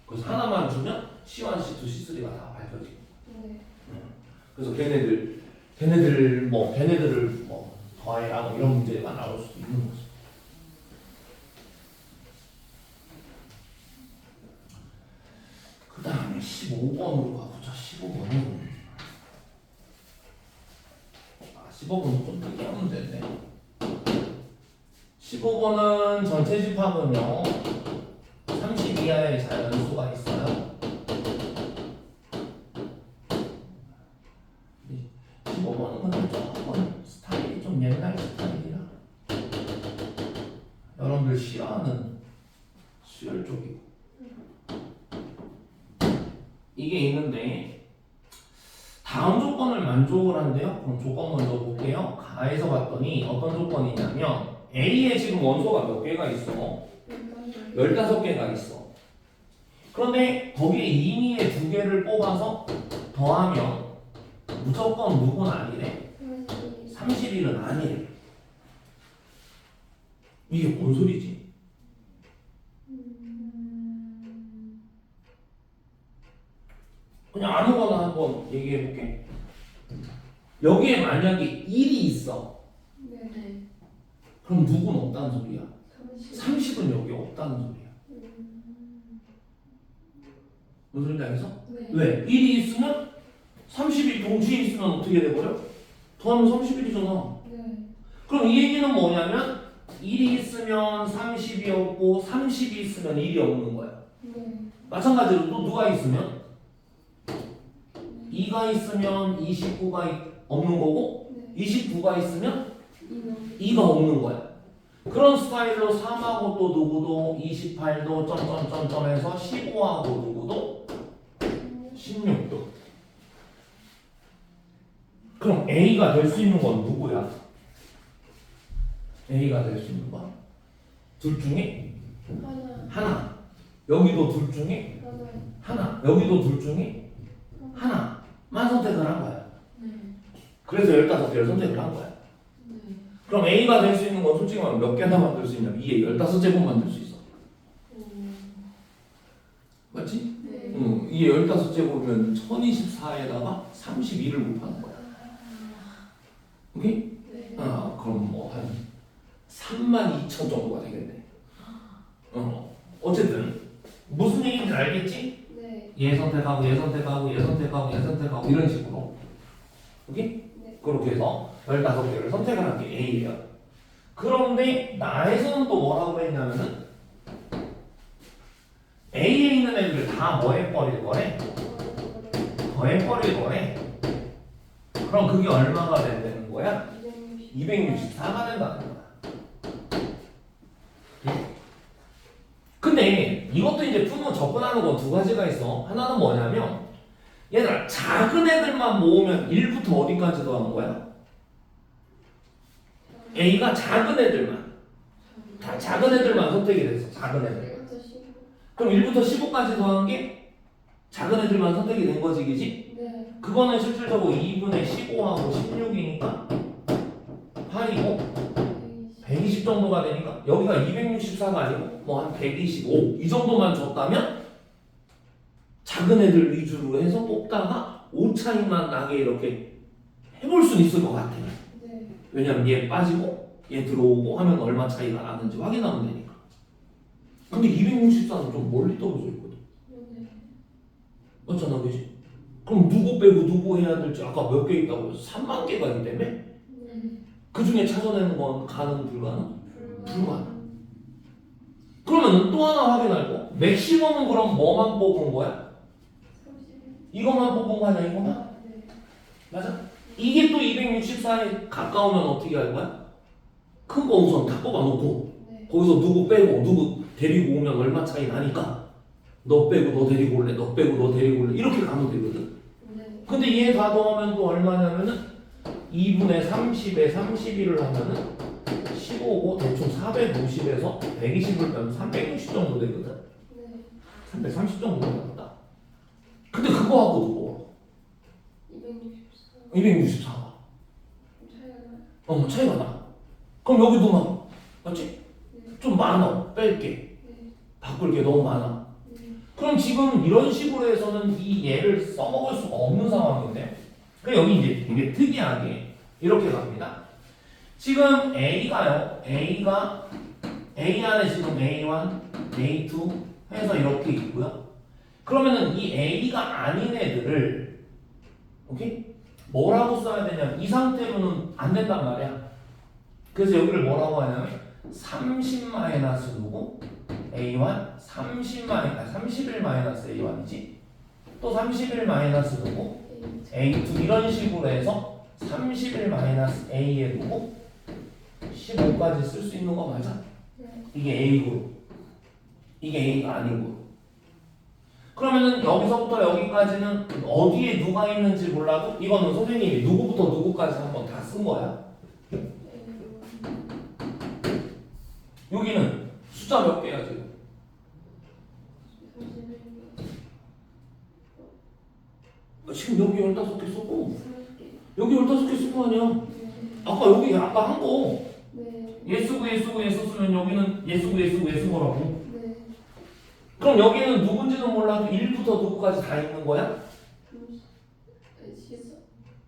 그래서 하나만 주면 C1, C2, C3가 다 밝혀지고 네. 그래서 걔네들을 뭐 더해라 뭐 이런 문제가 나올 수도 있는 거죠. 그 다음에 15번으로 가보자. 15번은 15번은 좀 특이한 문제인데 15번은 전체 집합은요 30 이하의 자연수가 있어요. 15번은 근데 조금 스타일이 좀 옛날 스타일이라 여러분들 싫어하는 수열 쪽이고 이게 있는데 다음 조건을 만족을 한대요. 그럼 조건 먼저 볼게요. 가에서 봤더니 어떤 조건이냐면 A에 지금 원소가 몇 개가 있어? 15개가 있어. 그런데 거기에 임의의 2개를 뽑아서 더하면 무조건 누구는 아니래. 30일은 아니래. 이게 뭔 소리지? 그냥 아무거나 한번 얘기해 볼게. 여기에 만약에 1이 있어. 네. 그럼 누구는 없다는 소리야. 30은 여기 없다는 소리야. 무슨 소리인지 알겠어? 네. 왜? 1이 있으면 30이 동시에 있으면 어떻게 돼버려? 더하면 31이잖아. 네. 그럼 이 얘기는 뭐냐면 1이 있으면 30이 없고 30이 있으면 1이 없는 거야. 네. 마찬가지로 또 누가 있으면 2가 있으면 29가 없는 거고 네. 29가 있으면 이거. 2가 없는 거야. 그런 스타일로 3하고 또 누구도 28도 점점점점해서 15하고 누구도 16도. 그럼 A가 될 수 있는 건 누구야? A가 될 수 있는 건? 둘 중에 하나. 여기도 둘 중에 하나. 여기도 둘 중에 하나만 선택을 한 거야. 그래서 15개를 선택을 한 거야. 그럼 A가 될 수 있는 건 솔직히 말하면 몇 개나 만들 수 있냐면 이게 15제곱 만들 수 있어. 맞지? 네. 응. 이게 15제곱이면 1024에다가 32를 곱하는 거야. 오케이? 네. 그럼 뭐 한 32,000 정도가 되겠네. 어쨌든 무슨 얘기인지 알겠지? 네. 얘 선택하고 얘 선택하고 얘 선택하고 얘 선택하고 이런 식으로. 오케이? 네. 그렇게 해서 15개를 선택을 한 게 A예요. 그런데 나에서는 또 뭐라고 했냐면은 A에 있는 애들 다 뭐 해버릴 거래? 더해버릴 거래. 그럼 그게 얼마가 된다는 거야? 264가 된다는 거야. 근데 이것도 이제 풀면 접근하는 건 두 가지가 있어. 하나는 뭐냐면 얘들아 작은 애들만 모으면 1부터 어디까지 더하는 거야? A가 작은 애들만 다 작은 애들만 선택이 됐어. 작은 애들. 그럼 1부터 15까지 더한 게 작은 애들만 선택이 된 거지, 그지? 네. 그거는 실질적으로 2분의 15하고 16이니까 8이고 120 정도가 되니까 여기가 264가 아니고 뭐 한 125 이 정도만 줬다면 작은 애들 위주로 해서 뽑다가 5 차이만 나게 이렇게 해볼 수는 있을 것 같아요. 네. 왜냐면 얘 빠지고 얘 들어오고 하면 얼마 차이가 나는지 확인하면 되니까. 근데 264는 좀 멀리 떨어져 있거든. 네. 맞잖아, 그지? 그럼 누구 빼고 누구 해야 될지 아까 몇 개 있다고 해서 3만 개가 있다며? 네. 그 중에 찾아내는 건 가능, 불가능? 불가능. 그러면 또 하나 확인할 거. 맥시멈은 그럼 뭐만 뽑은 거야? 31. 이것만 뽑은 거 아니야, 이거만? 아, 네. 맞아? 이게 또 264에 가까우면 어떻게 할 거야? 큰 거 우선 다 뽑아놓고 네. 거기서 누구 빼고 누구 데리고 오면 얼마 차이 나니까 너 빼고 너 데리고 올래, 너 빼고 너 데리고 올래 이렇게 가면 되거든. 네. 근데 얘 다 더하면 또 얼마냐면은 2분의 30에 31을 하면은 15고 대충 450에서 120을 빼면 360 정도 되거든. 네. 330 정도 된다. 근데 그거하고 그거 264. 264가 차이가 나요? 차이가 나. 그럼 여기도 막 맞지? 네. 좀 많아. 뺄게. 네. 바꿀 게 너무 많아. 네. 그럼 지금 이런 식으로 해서는 이 얘를 써먹을 수가 없는 상황인데 그 여기 이제 되게 특이하게 이렇게 갑니다. 지금 A가요. A가 A 안에 지금 A1, A2 해서 이렇게 있고요. 그러면은 이 A가 아닌 애들을 오케이? 뭐라고 써야 되냐면 이 상태로는 안 된단 말이야. 그래서 여기를 뭐라고 하냐면 30 마이너스 누구? A1 31 마이너스 A1이지. 또 31 마이너스 누구? A2 이런 식으로 해서 31 마이너스 A에 누구? 15까지 쓸 수 있는 거 맞아? 네. 이게 A그룹. 이게 A가 아니고. 그러면은 여기서부터 여기까지는 어디에 누가 있는지 몰라도 이거는 선생님이 누구부터 누구까지 한번 다 쓴 거야. 여기는 숫자 몇 개야 지금? 지금 여기 15개 썼고 여기 15개 쓴 거 아니야? 아까 여기 아까 한 거 얘 쓰고 얘 쓰고 얘 썼으면 여기는 얘 쓰고 얘 쓰고 얘 쓴 거라고. 그럼 여기는 누군지는 몰라도 1부터 누구까지 다 있는 거야?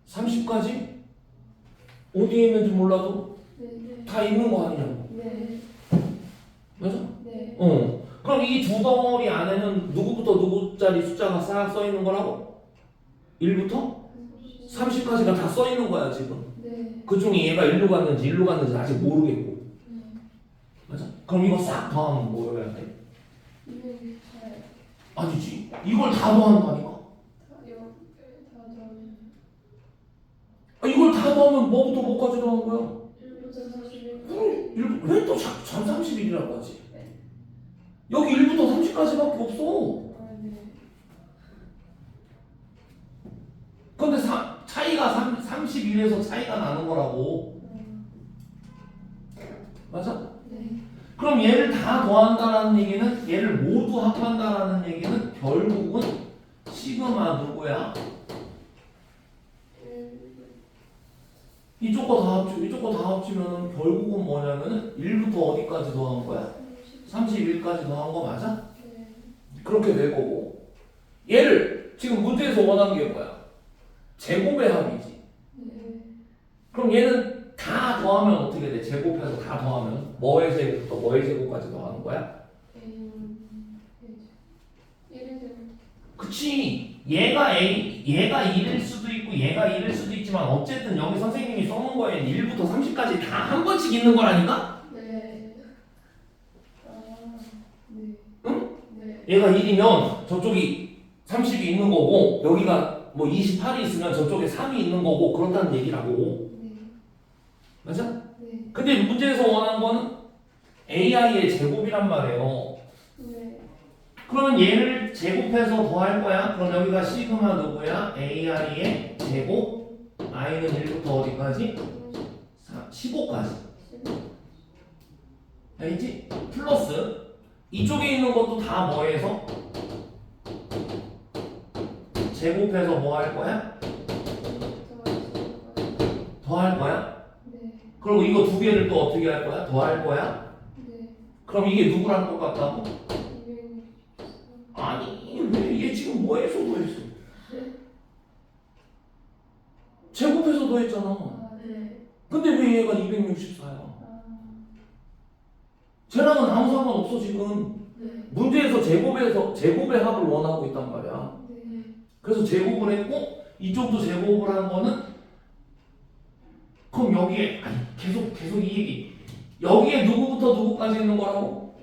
30까지? 어디에 있는지 몰라도 다 있는 거 아니냐고. 맞아? 그럼 이 두 덩어리 안에는 누구부터 누구짜리 숫자가 싹 써 있는 거라고? 1부터 30까지가 다 써 있는 거야 지금. 그 중에 얘가 1로 갔는지 1로 갔는지 아직 모르겠고. 맞아? 그럼 이거 싹 더하면 뭐여야 돼? 아니지. 이걸 다 더한다니까. 이걸 다 더하면 뭐부터 뭐까지 더한 거야? 왜 또 31이라고 하지? 여기 1부터 30까지밖에 없어. 근데 차이가 31에서 차이가 나는 거라고. 맞아? 그럼 얘를 다 더한다라는 얘기는 얘를 모두 합한다라는 얘기는 결국은 시그마 누구야? 이쪽 거 다 합치고 이쪽 거 다 합치면 결국은 뭐냐면은 1부터 어디까지 더한 거야? 31까지 더한 거 맞아? 그렇게 될 거고 얘를 지금 문제에서 원한 게 뭐야? 제곱의 합이지. 그럼 얘는 다 더하면 어떻게 돼? 제곱해서 다 더하면 뭐의 제곱부터 뭐의 제곱까지 더하는 거야? 그치. 얘가 1일 수도 있고 얘가 1일 수도 있지만 어쨌든 여기 선생님이 써놓은 거에는 1부터 30까지 다 한 번씩 있는 거라니까? 얘가 1이면 저쪽이 30이 있는 거고 여기가 뭐 28이 있으면 저쪽에 3이 있는 거고 그렇다는 얘기라고. 맞아? 근데 문제에서 원한 거는 AI의 제곱이란 말이에요. 그러면 얘를 제곱해서 더할 거야. 그럼 여기가 시그마 누구야? AI의 제곱 i는 1부터 어디까지? 15까지. 알겠지? 플러스 이쪽에 있는 것도 다 뭐해서? 제곱해서 뭐 할 거야? 더 할 거야? 그리고 이거 두 개를 또 어떻게 할 거야? 더 할 거야? 네. 그럼 이게 누구랑 똑같다고? 264. 아니 왜 얘 지금 뭐해서 더했어? 제곱해서 더했잖아. 아, 네. 근데 왜 얘가 264야? 아, 쟤랑은 아무 상관없어 지금. 네. 문제에서 제곱의 합을 원하고 있단 말이야. 네. 그래서 제곱을 했고 이쪽도 제곱을 한 거는 그럼 여기에 아니 계속 이 얘기 여기에 누구부터 누구까지 있는 거라고?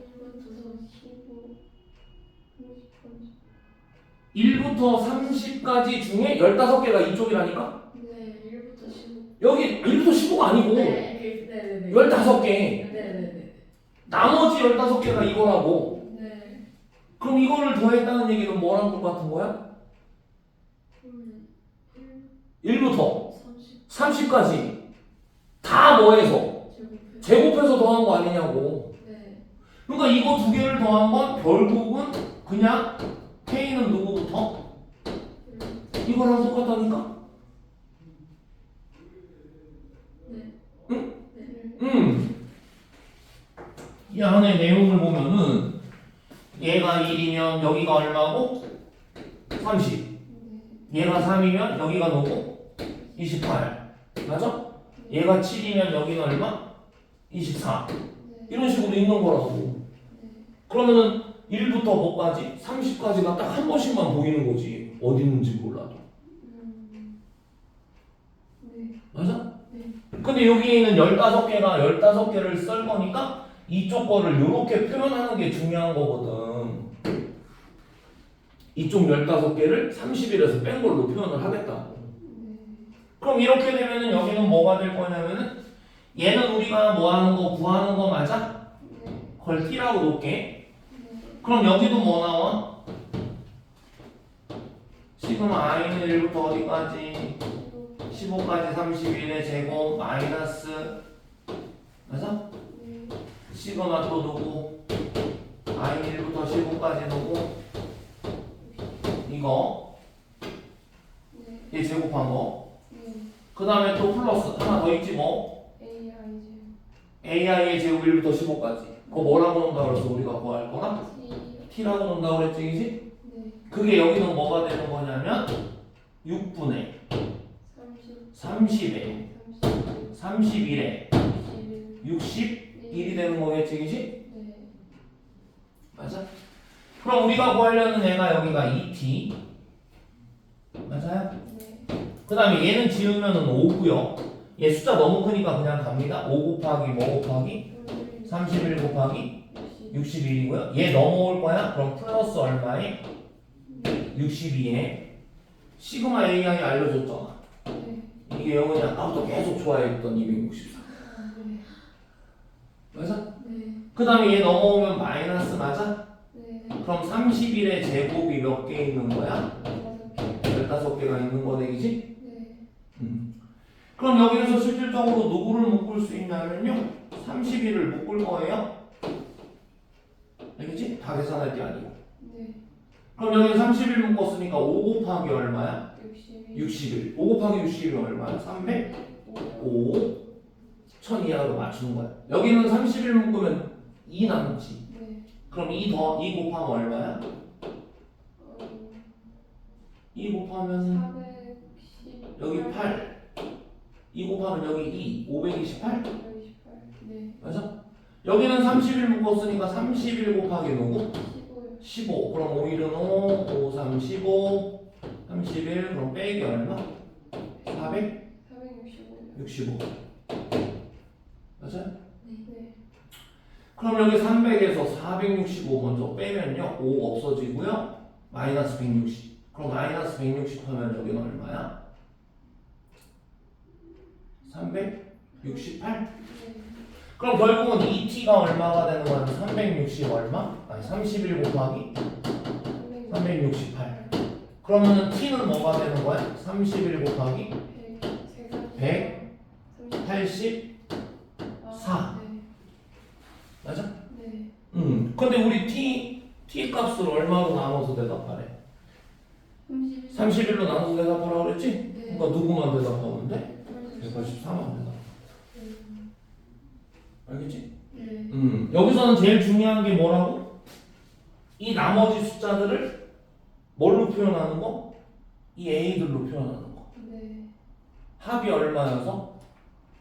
1부터 15, 30. 1부터 30까지 중에 15개가 이쪽이라니까? 네. 1부터 15. 여기 1부터 15가 아니고 네. 15개 네네네. 나머지 15개가 이거라고. 네. 그럼 이거를 더했다는 얘기는 뭐랑 똑같은 거야? 1부터 30. 30까지 다 뭐해서? 제곱해. 제곱해서 더한 거 아니냐고. 네. 그러니까 이거 두 개를 더한 건 결국은 그냥 K는 누구부터? 이거랑 똑같다니까? 네. 응? 네. 이 안에 내용을 보면은 얘가 1이면 여기가 얼마고? 30. 얘가 3이면 여기가 누구? 28. 맞아? 얘가 7이면 여기는 얼마? 24. 이런 식으로 있는 거라고. 그러면은 1부터 뭐까지? 30까지가 딱 한 번씩만 보이는 거지. 어디 있는지 몰라도. 네. 맞아? 네. 근데 여기에는 15개가 15개를 쓸 거니까 이쪽 거를 이렇게 표현하는 게 중요한 거거든. 이쪽 15개를 31에서 뺀 걸로 표현을 하겠다고. 그럼 이렇게 되면은 여기는 뭐가 될 거냐면은 얘는 우리가 뭐 하는 거 구하는 거 맞아? 네. 그걸 T라고 놓을게. 네. 그럼 여기도 뭐 나와? 지금 I는 1부터 어디까지? 15까지 31의 제곱 마이너스 맞아? 네. 시그마 또 두고 I는 1부터 15까지 두고 이거 네. 얘 제곱한 거. 네. 그 다음에 또 플러스 하나 더 있지 뭐? AI의 제곱 1부터 15까지. 그거 뭐라고 논다 그랬어 우리가 구할 거나? T라고 논다 그랬지 그지? 네. 그게 여기는 뭐가 되는 거냐면 6분의 30에 31에 61이 되는 거겠지 그지? 네. 맞아? 그럼 우리가 구하려는 애가 여기가 2t 맞아요? 네. 그 다음에 얘는 지우면은 5고요 얘 숫자 너무 크니까 그냥 갑니다 5 곱하기 뭐 곱하기 31 곱하기 61이고요 얘 넘어올 거야? 그럼 플러스 얼마에? 62에 시그마 AI 알려줬잖아 네. 이게 영원이 아까부터 계속 좋아했던 264 네. 맞아? 네. 그 다음에 얘 넘어오면 마이너스 맞아? 네. 그럼 31의 제곱이 몇 개 있는 거야? 15개가 있는 거네 그지? 네. 그럼 여기에서 실질적으로 누구를 묶을 수 있냐면요 31을 묶을 거예요 알겠지? 다 계산할 게 아니고 네. 그럼 여기 31 묶었으니까 5 곱하기 얼마야? 62. 61 5 곱하기 60이 얼마야? 300? 5 1000 이하로 맞추는 거야 여기는 31 묶으면 2 남지 네. 그럼 2 곱하면 얼마야? 2 곱하면 410. 여기 8 2 곱하면 여기 2 528 128. 네. 맞아? 여기는 31 묶었으니까 31 곱하기 누구? 15요. 15 그럼 5 1은 5 5 3 15 31 그럼 빼기 얼마? 400? 465요. 65 맞아요? 네. 그럼 여기 300에서 465 먼저 빼면요 5 없어지고요 마이너스 160 그럼 마이너스 160 하면 여기는 얼마야? 368? 네. 그럼 결국은 2t가 얼마가 되는 거야? 360 얼마? 아니 31 곱하기 368 그러면은 t는 뭐가 되는 거야? 31 곱하기 184 네. 맞아? 네. 근데 우리 t 값을 얼마로 나눠서 대답하래? 31로 나눠서 대답하라고 그랬지? 네. 그러니까 누구만 대답하면 돼? 184만 대답 알겠지? 네. 여기서는 제일 중요한 게 뭐라고? 이 나머지 숫자들을 뭘로 표현하는 거? 이 A들로 표현하는 거. 네. 합이 얼마여서?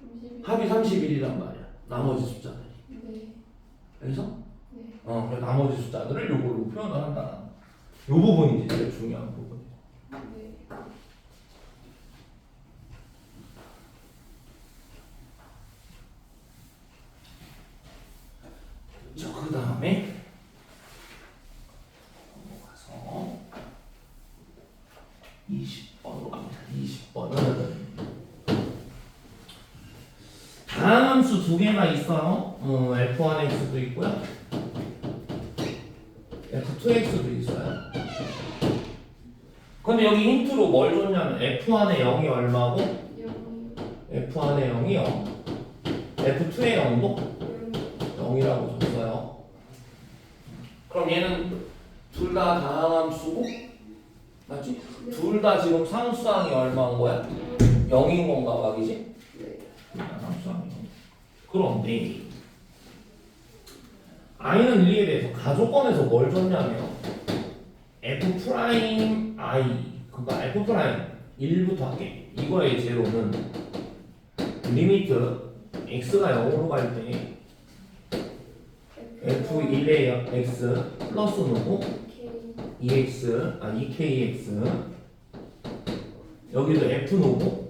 31. 합이 31이란 말이야. 나머지 숫자들이. 네. 그래서? 네. 그래서 나머지 숫자들을 요걸로 표현을 한다는 거. 요 부분이 이제 제일 중요한 부분이에요. 네. 자, 그 다음에 넘어가서 20번으로 갑니다. 20번은 다함수 두 개가 있어요. F1x도 있고요. F2x도 있어요. 근데 여기 힌트로 뭘 줬냐면 F1의 0이 얼마고 영이. F1의 0이 0, F2의 0도 0이라고 줬어요. 그럼 얘는 둘 다 다함수고, 맞지? 네. 둘 다 지금 상수항이 얼마인 거야? 0인 건가 봐, 그지? 네. 상수항이 0. 그런데 i는 1에 대해서 가조건에서 뭘 줬냐면 f 프라임 i, 그러니까 f 프라임 1부터 할게. 이거의 제로는 리미트 x가 0으로 갈 때 f1의 x 플러스 누구? K. 2x, 2kx 여기도 f 누구?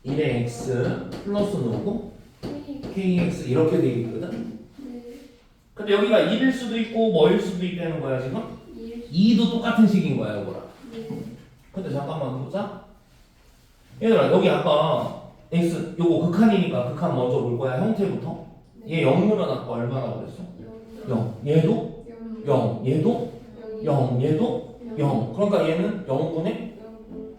1의 x 플러스 누구? K. kx 이렇게 돼 있거든? 네. 근데 여기가 1일 수도 있고 뭐일 수도 있다는 거야 지금? 1. 2도 똑같은 식인 거야 이거랑. 네. 근데 잠깐만 보자. 얘들아 여기 아까 x 요거 극한이니까 극한 먼저 볼 거야 형태부터. 얘 0 늘어났고 얼마나 그랬어? 0. 얘도 0. 얘도 0. 얘도 0. 그러니까 얘는 0분의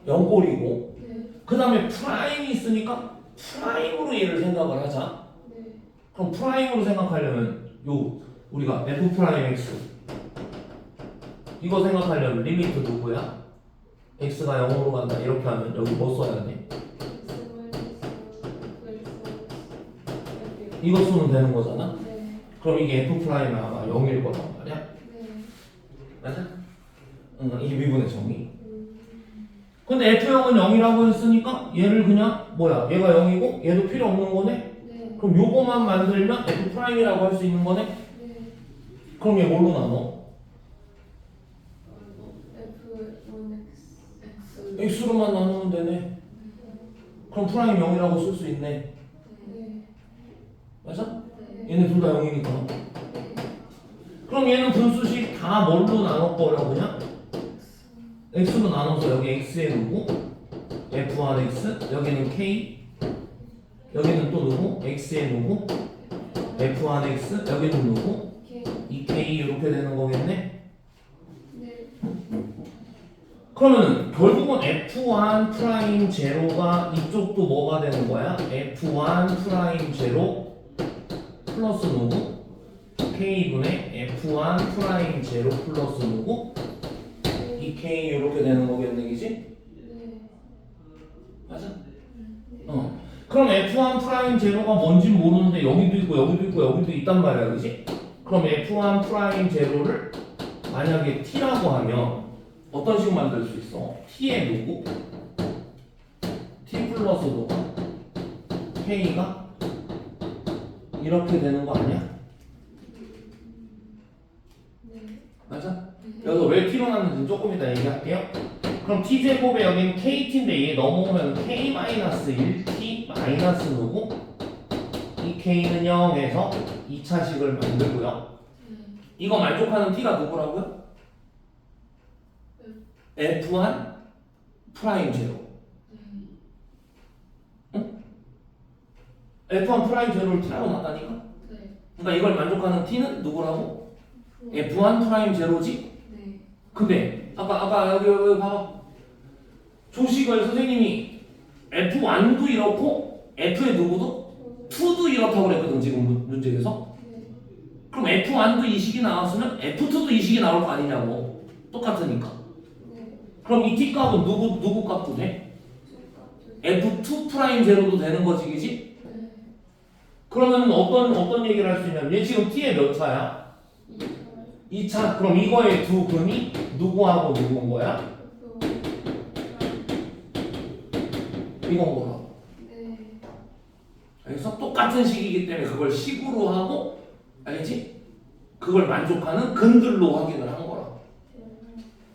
0꼴이고 네. 그 다음에 프라임이 있으니까 프라임으로 얘를 생각을 하자. 네. 그럼 프라임으로 생각하려면 요 우리가 f 프라임 x 이거 생각하려면 리미트 누구야? x가 0으로 간다 이렇게 하면 여기 뭐 써야 돼? 이거 쓰면 되는 거잖아? 네. 그럼 이게 f 프라임이 아마 0일 거란 말이야? 네. 맞아? 응, 이게 미분의 정의. 근데 f0은 0이라고 했으니까 얘를 그냥 뭐야 얘가 0이고 얘도 필요 없는 거네? 네. 그럼 요거만 만들면 f 프라임이라고 할 수 있는 거네? 네. 그럼 얘 뭘로 나눠? F1X. x로만 나누면 되네. 그럼 프라임 0이라고 쓸 수 있네. 네. 맞아? 네. 얘네 둘 다 0이니까. 그럼 얘는 분수식 다 뭘로 나눠버려 그냥? x로 나눠서 여기 x에 누구? f1x 여기는 k 여기는 또 누구? x에 누구? f1x 여기는 누구? K. 2k 이렇게 되는 거겠네? 네. 그러면은 결국은 f1 프라임 제로가 이쪽도 뭐가 되는 거야? f1 프라임 제로 플러스 누구? k분의 f1 프라임 제로 플러스 누구? 2k 이렇게 되는 거겠네, 그지? 네. 맞아? 네. 그럼 f1 프라임 제로가 뭔진 모르는데 여기도 있고 여기도 있고 여기도 있단 말이야, 그지? 그럼 f1 프라임 제로를 만약에 t라고 하면 어떤 식으로 만들 수 있어? t의 누구? t 플러스 누가? k가 이렇게 되는 거 아니야? 네. 맞아? 여기서 왜 t로 났는지 조금 이따 얘기할게요. 그럼 t제곱에 여기는 kt인데 얘 넘어오면 k-1 t 마이너스 누구? 이 k는 0에서 2차식을 만들고요. 이거 만족하는 t가 누구라고요? f1 프라임 제로. 응? f1 프라임 제로를 t라고 놨다니까? 네. 그러니까 이걸 만족하는 t는 누구라고? f1 프라임 제로지? 네. 근데 아까 여기 봐봐. 조식을 선생님이 f1도 이렇고 f의 누구도 2도 이렇다고 그랬거든 지금 문제에서. 네. 그럼 f1도 이 식이 나왔으면 f2도 이 식이 나올 거 아니냐고. 똑같으니까. 네. 그럼 이 t 값은 누구 값도 돼? f2 프라임 제로도 되는 거지, 그지? 네. 그러면 어떤 얘기를 할 수 있냐면 얘 지금 t의 몇 차야? 2차. 그럼 이거의 두 근이 누구하고 누구인 거야? 이건 뭐라고? 네. 그래서 똑같은 식이기 때문에 그걸 식으로 하고 알겠지? 그걸 만족하는 근들로 확인을 한 거라고.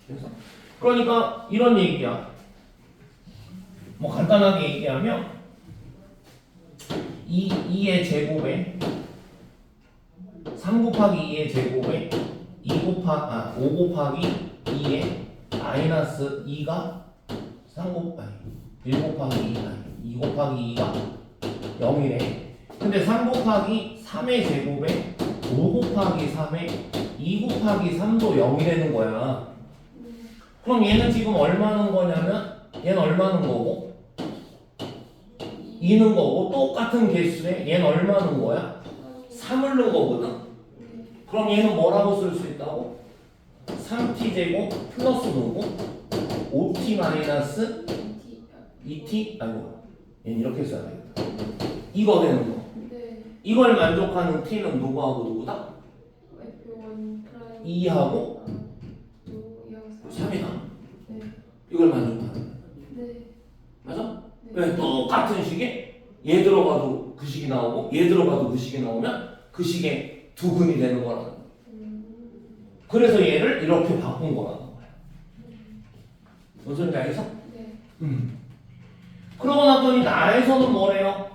그래서 그러니까 이런 얘기야. 뭐 간단하게 얘기하면 2의 제곱에 3 곱하기 2의 제곱에 5 곱하기 2의 마이너스 2가 1 곱하기 2 곱하기 2가 0이래. 근데 3 곱하기 3의 제곱에 5 곱하기 3에 2 곱하기 3도 0이라는 거야. 그럼 얘는 지금 얼마는 거냐면 얘는 얼마는 거고 2는 거고 똑같은 개수에 얘는 얼마는 거야? 3을 넣은 거거든. 그럼 얘는 뭐라고 쓸 수 있다고? 3t 제곱 플러스 누구? 5t 마이너스 2t? 아이고 얘는 이렇게 써야 되겠다. 이거 되는 거. 네. 이걸 만족하는 t는 누구하고 누구다? F1 프라임 2하고 3이다. 네. 이걸 만족하는. 네. 맞아? 왜? 똑같은 식에 얘 들어가도 그 식이 나오고 얘 들어가도 그 식이 나오면 그 식의 두 근이 되는 거라는 거야. 그래서 얘를 이렇게 바꾼 거라는 거야. 무슨 소리인지 알겠어? 네. 그러고 났더니 나에서는 뭐래요?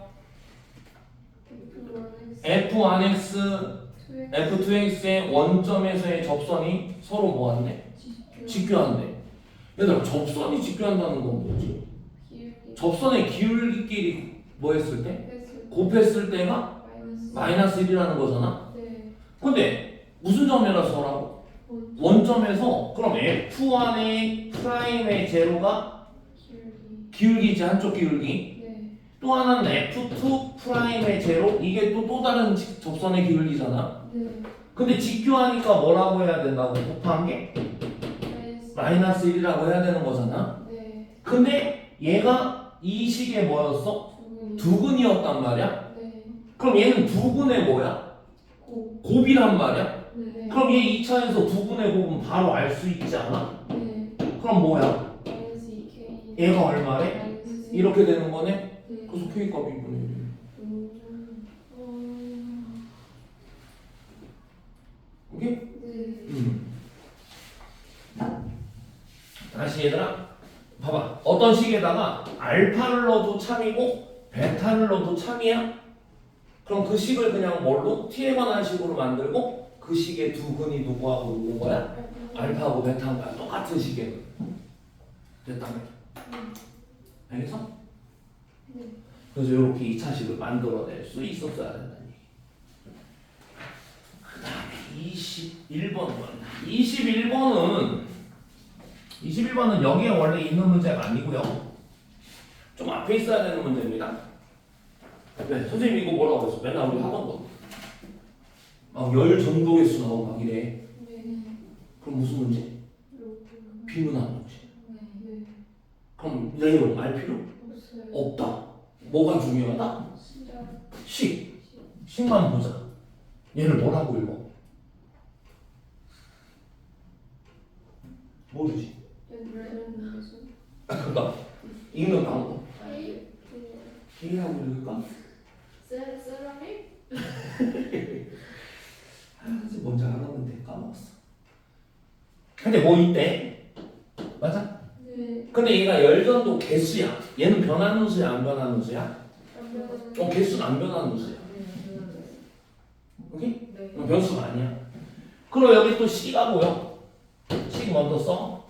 F1X F1x, F2x의 원점에서의 접선이 서로 뭐한대? 직교한대. 얘들아 접선이 직교한다는 건 뭐지? 접선의 기울기끼리 뭐 했을 때? 곱했을 때가 마이너스 1이라는 거잖아? 네. 근데 무슨 점이라서라고? 원점에서 그럼 F1의 프라임의 제로가 기울기지 한쪽 기울기. 네. 또 하나는 F2 프라임의 제로 이게 또 다른 접선의 기울기잖아. 네. 근데 직교하니까 뭐라고 해야 된다고? 곱한 게 마이너스 1이라고 해야 되는 거잖아. 네. 근데 얘가 이 식의 뭐였어? 두근이었단 말이야. 네. 그럼 얘는 두근의 뭐야? 곱이란 말이야. 네. 그럼 얘 2차에서 두근의 곱은 바로 알 수 있지 않아? 네. 그럼 뭐야? 마이너스 2K. 얘가 얼마래? 마이너스 이렇게 되는 거네? 네. 그래서 K값이 2분의 1. 오케이? 네. 다시 얘들아 봐봐 어떤 식에다가 알파를 넣어도 참이고 베타를 넣어도 참이야? 그럼 그 식을 그냥 뭘로? t에 관한 식으로 만들고 그 식의 두 근이 누구하고 누구인 거야? 알파하고 베타인 거야. 똑같은 식에 됐다며. 알겠어? 네. 그래서 이렇게 2차식을 만들어낼 수 있었어야 된다는 얘기. 그 다음에 21번 21번은 여기에 원래 있는 문제가 아니고요. 좀 앞에 있어야 되는 문제입니다. 네, 선생님 이거 뭐라고 했어? 맨날 우리 하던 거. 막 열 전도개수 나오고 막 이래. 네. 그럼 무슨 문제? 비문학 문제. 네. 그럼 내용 알 필요 없어요. 없다. 뭐가 중요하다? 시작. 식만 보자. 얘를 뭐라고 읽어? 모르지. 그러니까 읽는 방법. K라고 읽을까? 세라믹? 뭔지 알았는데 까먹었어. 근데 뭐 있대? 맞아? 네. 근데 얘가 열전도 개수야. 얘는 변하는 수야 안 변하는 수야? 개수는 안 변하는 수야. 오케이? 변수가 아니야. 그럼 여기 또 C가 보여. C 먼저 써.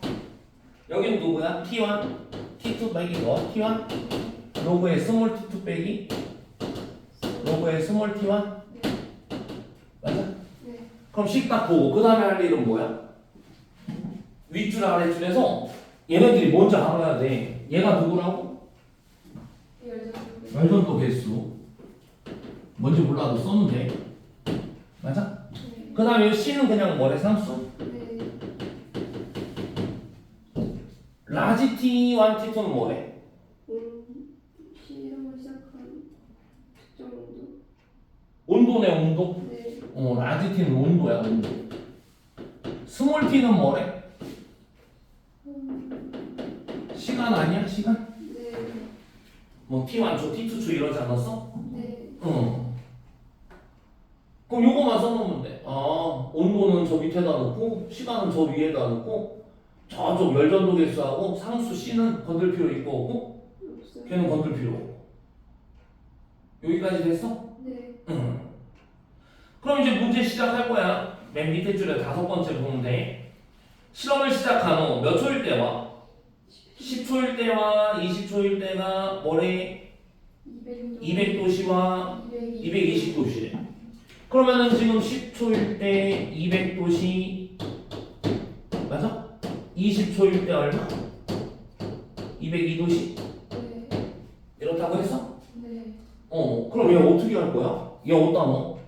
여기는 누구야? T1, T2 빼기 너 T1 로그의 스몰 T2 빼기 로그의 스몰 T1 맞아? 네. 그럼 식 딱 보고 그 다음에 할 일은 뭐야? 윗줄 아랫줄에서 얘네들이 먼저 알아야 돼. 얘가 누구라고? 열전도 개수 뭔지 몰라도 써면 돼. 맞아? 네. 그 다음에 C는 그냥 뭐래? 상수? 네. 라지 T1, T2는 뭐래? 시험을 시작한 특정도 온도네, 온도. 네. 라지 t는 온도야, 온도. 스몰 t는 뭐래? 시간 아니야, 시간? 네. 뭐 t1초, t2초 이러지 않았어? 네. 응. 그럼 요거만 써놓으면 돼. 온도는 저 밑에다 놓고, 시간은 저 위에다 놓고, 저쪽 열전도 개수하고 상수 C는 건들 필요 있고 없고, 없어요. 걔는 건들 필요 없고. 여기까지 됐어? 네. 응. 그럼 이제 문제 시작할 거야. 맨 밑에 줄에 5번째 보면 돼. 실험을 시작한 후 몇 초일 때와 10초일 때와 20초일 때가 뭐래? 200도씨와 220도씨. 그러면은 지금 10초일 때 200도씨 맞아? 20초일 때 얼마? 202도씨? 네. 이렇다고 했어? 네. 그럼 얘 어떻게 할 거야? 얘 어디다 넣어?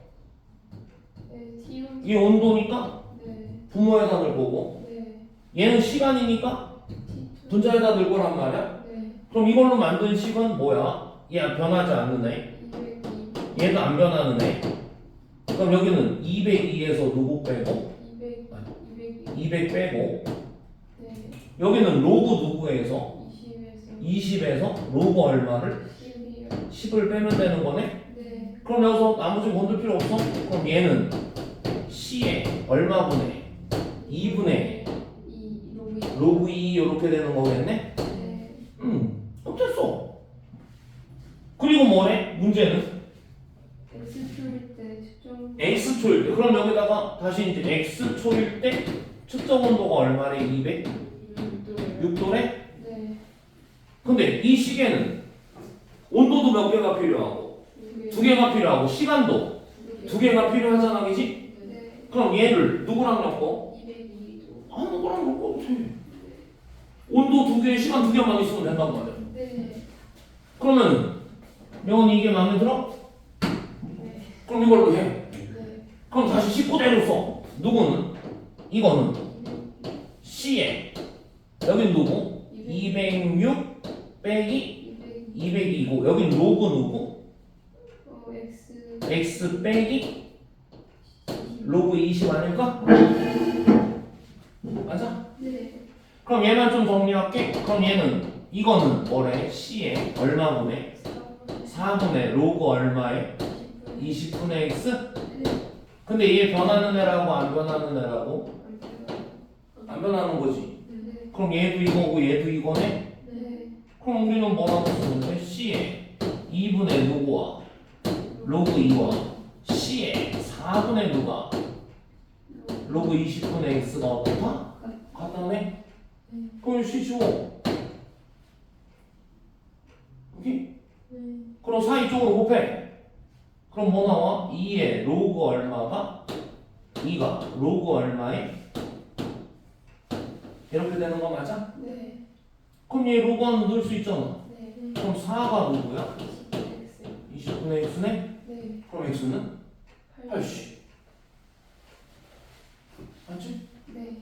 네. T1. 얘 온도니까 네. 분모에다 넣을 거고 네. 얘는 시간이니까 T2. 분자에다 넣을 거란 말이야? 네. 그럼 이걸로 만든 식은 뭐야? 얘 변하지 않는 애? 202. 얘도 안 변하는 애? 그럼 여기는 202에서 누구 빼고? 200. 200 빼고 네. 여기는 로그 누구에서? 20에서 20에서 로그 얼마를? 12요. 10을 빼면 되는 거네? 네. 그럼 여기서 나머지 건들 필요 없어? 그럼 얘는 C에 얼마분의 2분의 2 로그 2 이렇게 되는 거겠네? 네. 어땠어? 그리고 뭐래? 문제는 X초일 때 측정. X초일 때 그럼 여기다가 다시 이제 X초일 때 측정 온도가 얼마래? 206도래? 네. 근데 이 시계는 온도도 몇 개가 필요하고 2개가 필요하고 시간도 2개가 필요하잖아 그지? 네. 그럼 얘를 누구랑 엮어? 202도. 아무거랑 엮어도 돼. 온도 2개, 시간 2개만 있으면 된단 말이야. 네. 그러면 명언이 이게 마음에 들어? 네. 그럼 이걸로 해. 네. 그럼 다시 19대로 써. 누구는? 이거는 C에 여긴 누구? 206 빼기 202고 여긴 로그 누구? X. X 빼기 로그 20 아닐까? 맞아? 네. 그럼 얘만 좀 정리할게. 그럼 얘는 이거는 뭐래? C에 얼마분의? 4분의 로그 얼마에? 20분의 X? 네. 근데 얘 변하는 애라고 안 변하는 애라고? 안 변하는 거지. 네. 그럼 얘도 이거고 얘도 이거네? 네. 그럼 우리는 뭐라고 쓰면 돼? C에 2분의 누구와 로그 2와 C에 4분의 누가 로그 20분의 X가 어떻다? 같다네? 그럼 C 쉬워. 여기? 그럼 사이 쪽으로 곱해. 그럼 뭐 나와? 2에 로그 얼마가? 2가 로그 얼마에? 이렇게 되는 거 맞아? 네. 그럼 얘 로그 하나 넣을 수 있잖아. 네. 그럼 4가 누구야? X. 20분의 X네? 네. 그럼 X는? 80. 맞지? 네.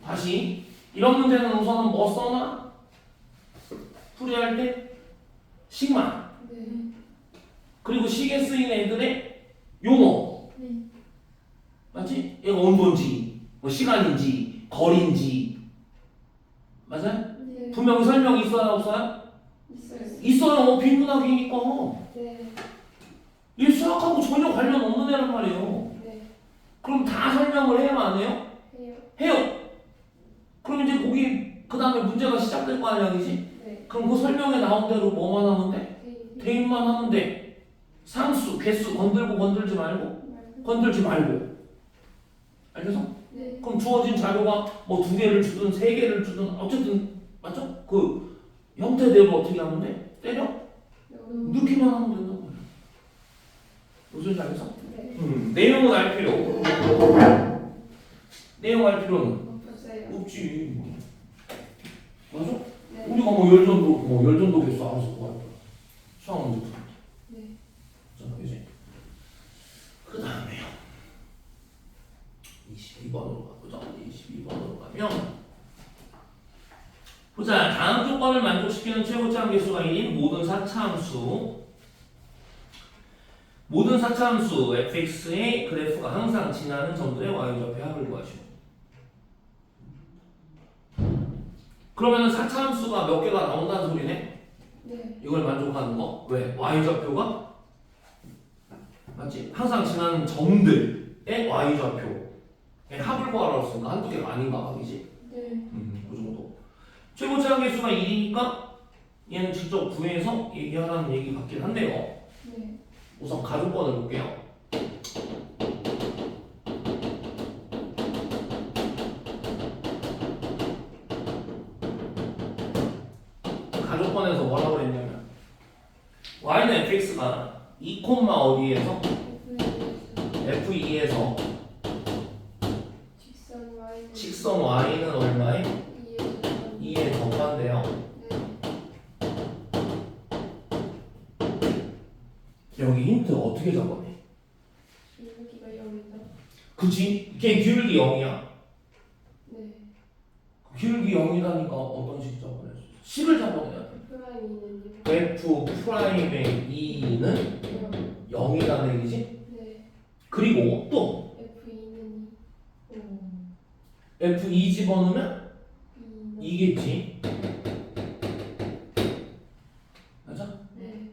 다시 이런 문제는 우선은 뭐 써놔? 풀이할 때? 식만 네. 그리고 식에 쓰인 애들의 용어 네. 맞지? 얘가 온도인지 뭐 시간인지 거리인지 맞아요? 네. 분명히 설명이 있어요 없어요? 있어요. 있어요. 비문학이니까 네. 얘 수학하고 전혀 관련 없는 애란 말이에요. 네. 그럼 다 설명을 해요 안 해요? 해요. 해요. 그럼 이제 거기 그 다음에 문제가 시작될 거 아니야 그지? 네. 그럼 그 설명에 나온 대로 뭐만 하면 돼? 네. 대입만 하면 돼. 상수, 개수 건들고 건들지 말고 건들지 말고 알겠어? 네. 그럼 주어진 자료가 뭐 2개를 주든 3개를 주든 어쨌든 맞죠? 그 형태대로 어떻게 하면 돼? 때려? 넣기만 하면 된다고. 무슨 소리인지 알겠어? 네. 내용은 알 필요. 내용 알 필요는 없어요. 없지. 맞아? 네. 우리가 뭐 열전도 개수 알아서 구할 거야. 수학 문제 풀 때. 네. 자, 그지? 그 다음에요. 22번으로 가보자. 22번으로 가면 보자. 다음 조건을 만족시키는 최고차 함수가 1인 모든 4차 함수. 모든 사차함수 fx의 그래프가 항상 지나는 점들의 y좌표의 합을 구하시오. 그러면은 사차함수가 몇 개가 나온다는 소리네? 네. 이걸 만족하는 거? 왜? y좌표가? 맞지? 항상 지나는 점들의 y좌표의 합을 구하라고 했으니까 한두 개가 아닌가 봐, 그지? 네. 그 정도. 최고 최악 개수가 1이니까 얘는 직접 구해서 얘기하라는 얘기 같긴 한데요. 네. 우선 가족번을 볼게요. 가족번에서 뭐라고 그랬냐면 y는 fx가 2, 어디에서 f2에서 직선 Y는 직선 y는 얼마에? 2에서 2에 접한대요. 네. 여기 힌트 어떻게 잡아내? 기울기가 0이다. 그치? 이게 기울기 0이야. 네. 기울기 0이라니까 어떤 식 잡아낼 수 있어? 10을 잡아내야 돼. 프라임이는요? f 프라임의 2는 0이라는 얘기지? 네. 그리고 또 F2는 2. f2 집어넣으면 2. 2겠지? 맞아? 네.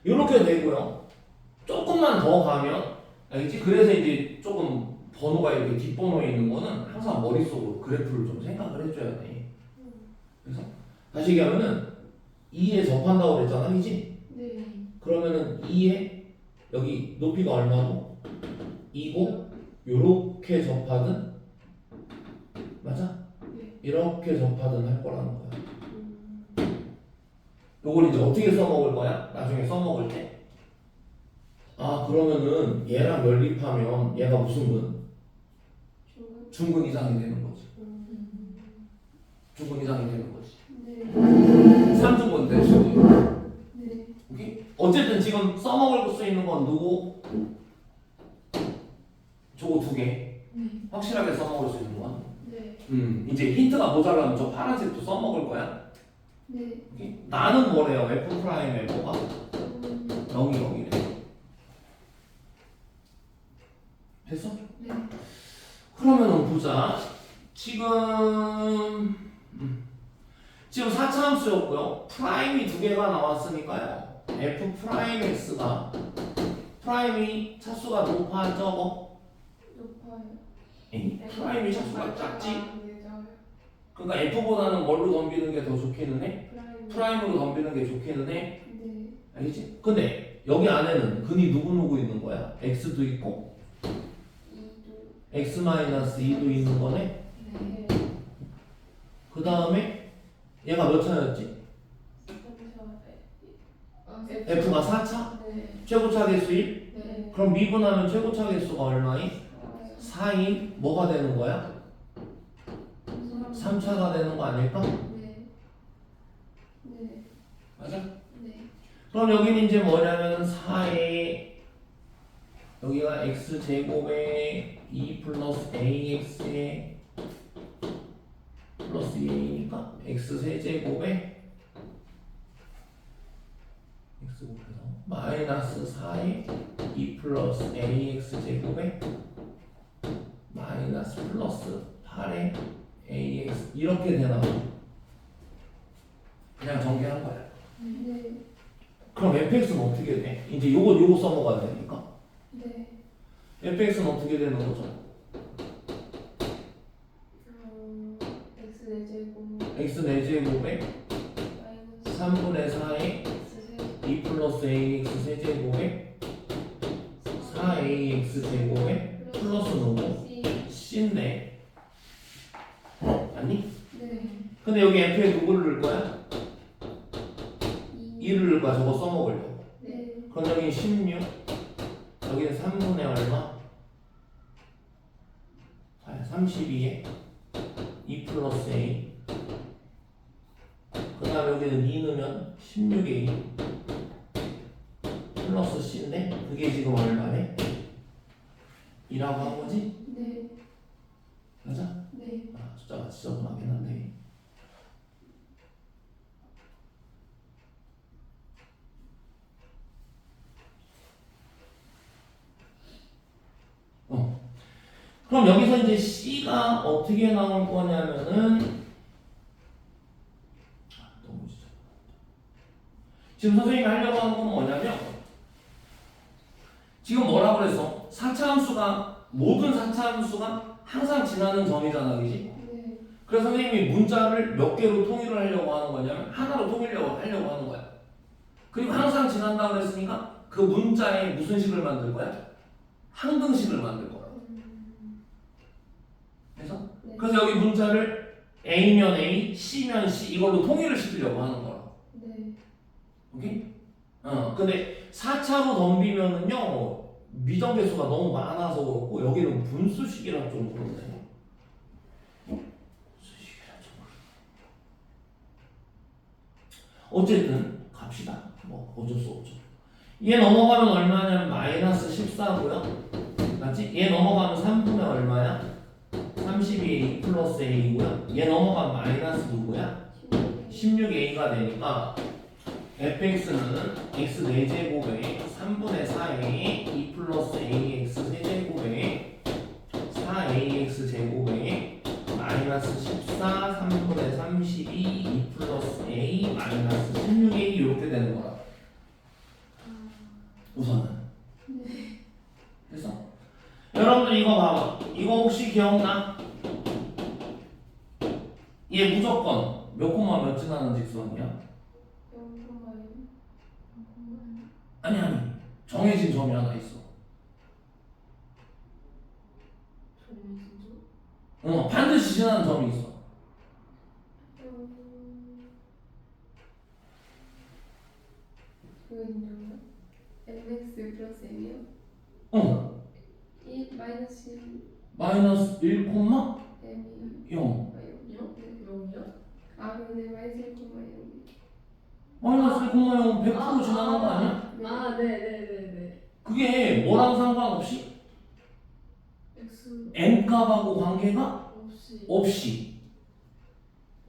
이렇게 되고요. 조금만 더 가면 알겠지? 그래서 이제 조금 번호가 이렇게 뒷번호에 있는 거는 항상 머릿속으로 그래프를 좀 생각을 해줘야 돼. 그래서 다시 얘기하면은 2에 접한다고 그랬잖아, 그지? 네. 그러면은 2에 여기 높이가 얼마고? 2고 요렇게 접하든 맞아? 네. 이렇게 접하든 할 거라는 거야. 음. 요걸 이제 어떻게 써먹을 거야? 나중에 써먹을 때? 아 그러면은 얘랑 연립하면 얘가 무슨 근? 중간. 중근 이상이 되는 거지. 음. 중근 이상이 되는 거지. 네. 3중근 될 수도 있고. 네. 오케이? 어쨌든 지금 써먹을 수 있는 건 누구? 저거 두 개. 확실하게 써먹을 수 있는 건. 네. 이제 힌트가 모자라면 저 파란색도 써먹을 거야. 네. 오케이? 나는 뭐래요? f 프라임 f가 0이 0이래. 됐어? 네. 그러면은 보자. 지금 4차함수였고요. 프라임이 두 개가 나왔으니까요. f 프라임 x가 프라임이 차수가 높아 적어? 높아요. 프라임이 차수가 작지? 네, 작아요. 그러니까 f보다는 뭘로 덤비는 게 더 좋기는 해? 프라임. 프라임으로 덤비는 게 좋기는 해? 네. 알겠지? 근데 여기 안에는 근이 누구 있는 거야? x도 있고 2도. x-2도 있는 거네? 네. 그 다음에 얘가 몇 차였지? f가 4차? 네. 최고차 개수 1? 네. 그럼 미분하면 최고차 개수가 얼마이? 4. 4인 뭐가 되는 거야? 3차가 되는 거 아닐까? 네. 네. 맞아? 네. 그럼 여기는 이제 뭐냐면 4에 여기가 x제곱에 2 플러스 ax에 플러스 2니까 x세제곱에 x 곱해서 마이너스 4에 2 플러스 ax제곱에 마이너스 플러스 8에 ax 이렇게 되나 봐. 그냥 전개한 거야. 네. 그럼 fx는 어떻게 돼? 이제 요거 써먹어야 되니까. 네. fx는 어떻게 되는 거죠? X 4제곱 x 4제곱에 마이너스 3분의 4에 X 3 2 플러스 ax 세제곱에 4ax 제곱에 플러스 누구? c인데 아니? 네. 근데 여기 f에 누구를 넣을 거야? 2. 2를 넣을 거야. 저거 써먹으려고. 네. 그럼 여기 16 여기는 3분의 얼마? 32에 2 플러스 a 그 다음에 여기는 2 넣으면 16a 플러스 c인데 그게 지금 얼마네? 2라고 한 거지? 네. 맞아? 네. 아, 숫자가 지저분하긴 한데 그럼 여기서 이제 C가 어떻게 나올 거냐면은 너무 진짜. 지금 선생님이 하려고 하는 건 뭐냐면 지금 뭐라고 그랬어? 4차 함수가 모든 4차 함수가 항상 지나는 점이잖아, 그지? 네. 그래서 선생님이 문자를 몇 개로 통일을 하려고 하는 거냐면 하나로 통일하려고 하는 거야. 그리고 항상 지난다고 그랬으니까 그 문자에 무슨 식을 만들 거야? 항등식을 만들 거야. 네. 그래서 여기 문자를 A면 A, C면 C 이걸로 통일을 시키려고 하는 거야. 네. 오케이? 근데 4차로 덤비면은요 미정계수가 너무 많아서 그렇고 여기는 분수식이라 좀 그렇네. 분수식이라 좀 그렇네. 어쨌든 갑시다. 뭐 어쩔 수 없죠. 얘 넘어가면 얼마냐면 마이너스 14고요. 맞지? 얘 넘어가면 3분의 얼마야? 32A 플러스 A고요. 얘 넘어가면 마이너스 누구야? 16A가 되니까 fx는 x 4제곱에 3분의 4a 2 플러스 ax 세제곱에 4ax 제곱에 마이너스 14 3분의 32 2 플러스 a 마이너스 16a 이렇게 되는 거라. 우선은. 됐어? 여러분들 이거 봐봐. 이거 혹시 기억나? 얘 무조건 몇 콤마 몇 지나는 직선이야? 아니 정해진 점이 하나 있어. 반드시 지나는 점이 있어. 그거는요? mx 플러스 m이요? 1 마이너스 1 마이너스 1 콤마 m이요? 0. 0이요? 아 근데 마이너스 1 0 마이너스 1 콤마 0은 100% 지나는 거 아니야? 아 네네네네. 그게 뭐랑 상관없이 x m 값하고 관계가 없이. 없이.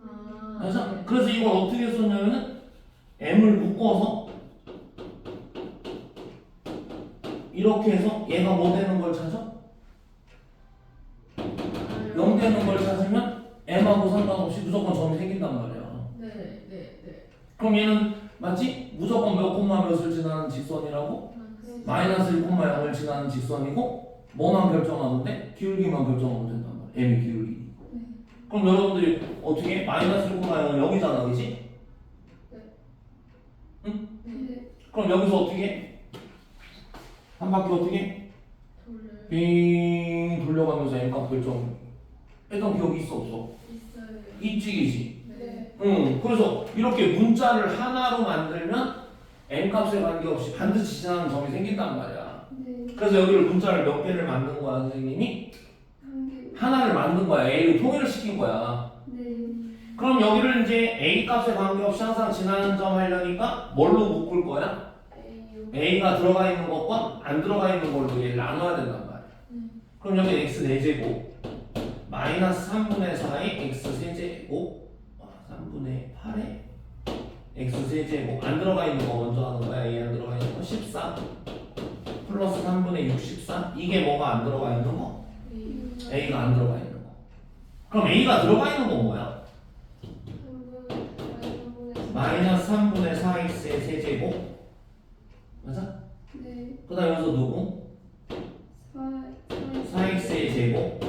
아. 맞아? 그래서 이걸 어떻게 썼냐면은 m을 묶어서 이렇게 해서 얘가 뭐 되는 걸 찾아? 0 되는 걸 찾으면 m하고 상관없이 무조건 점이 생긴단 말이야. 네네네. 그럼 얘는 맞지? 무조건 몇 콤마 몇을 지나는 직선이라고? 마이너스 1 콤마 0을 지나는 직선이고 뭐만 결정하면 돼? 기울기만 결정하면 된단 말이야. m의 기울기. 그럼 여러분들이 어떻게 해? 마이너스 1 콤마 0은 여기잖아, 그지? 응? 네. 그럼 여기서 어떻게 해? 한 바퀴 어떻게 해? 돌려요. 빙 돌려가면서 m값 결정 했던 기억이 있어 없어? 있어요. 있지. 네. 그래서 이렇게 문자를 하나로 만들면 m값에 관계없이 반드시 지나는 점이 생긴단 말이야. 네. 그래서 여기를 문자를 몇 개를 만든 거야, 선생님이? 한 개. 하나를 만든 거야. A를 통일을 시킨 거야. 네. 그럼 여기를 이제 A 값에 관계없이 항상 지나는 점 하려니까 뭘로 묶을 거야? A요. A가 들어가 있는 것과 안 들어가 있는 걸로 얘를 나눠야 된단 말이야. 그럼 여기 x 4제곱 마이너스 3분의 4의 x 세제곱 3분의 8의 x 세제곱 안 들어가 있는 거 먼저 하는 거야. A 안 들어가 있는 거 14 플러스 3분의 64 이게 뭐가 안 들어가 있는 거? A가 안 들어가 있는 거. 그럼 A가 들어가 있는 건 뭐야? 마이너스 3분의 4x의 세제곱 맞아? 네. 그 다음에 여기서 누구? 4x의 제곱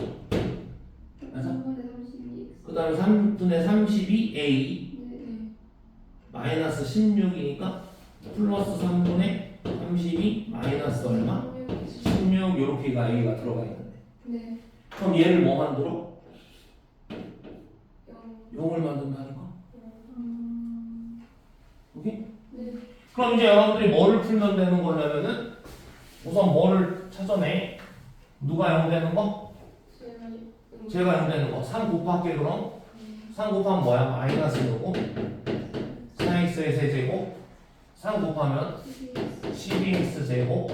맞아? 3분의 32x. 그 다음에 3분의 32a 네. 마이너스 16이니까 플러스 3분의 32 마이너스 얼마? 16 요렇게가 a가 들어가 있는데 네. 그럼 얘를 뭐 만들어? 0. 0을 만든다니까 오케이? 네. 그럼 이제 여러분들이 뭐를 풀면 되는 거냐면은 우선 뭐를 찾아내? 누가 0 되는 거? 제가 0 되는 거 3 곱할게 그럼 3 곱하면 뭐야? 마이너스 누고 4x의 세제곱 3 곱하면 12x 제곱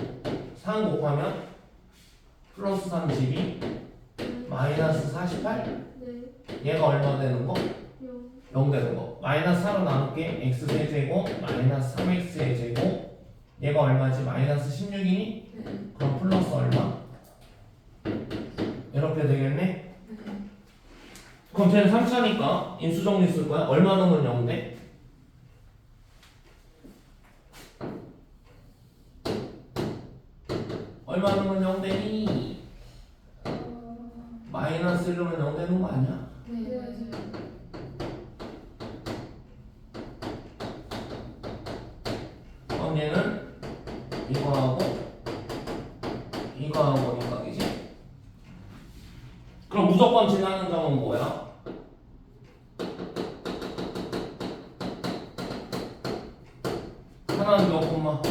3 곱하면 플러스 32 마이너스 48 네. 얘가 얼마 되는 거? 0. 0 되는 거 마이너스 4로 나눌게 x 세제곱 마이너스 3x의 제곱 얘가 얼마지? 마이너스 16이니? 네. 그럼 플러스 얼마? 이렇게 되겠네? 그럼 쟤는 3차니까 인수정리 쓸 거야? 얼마 넣으면 0 돼? 얼마 넣으면 0 되니? 마이너스 1 넣으면 0 되는 거 아니야? 그럼 얘는 이거하고 이거하고니까 이지? 그럼 무조건 지나는 점은 뭐야? 하나는 몇 콤마?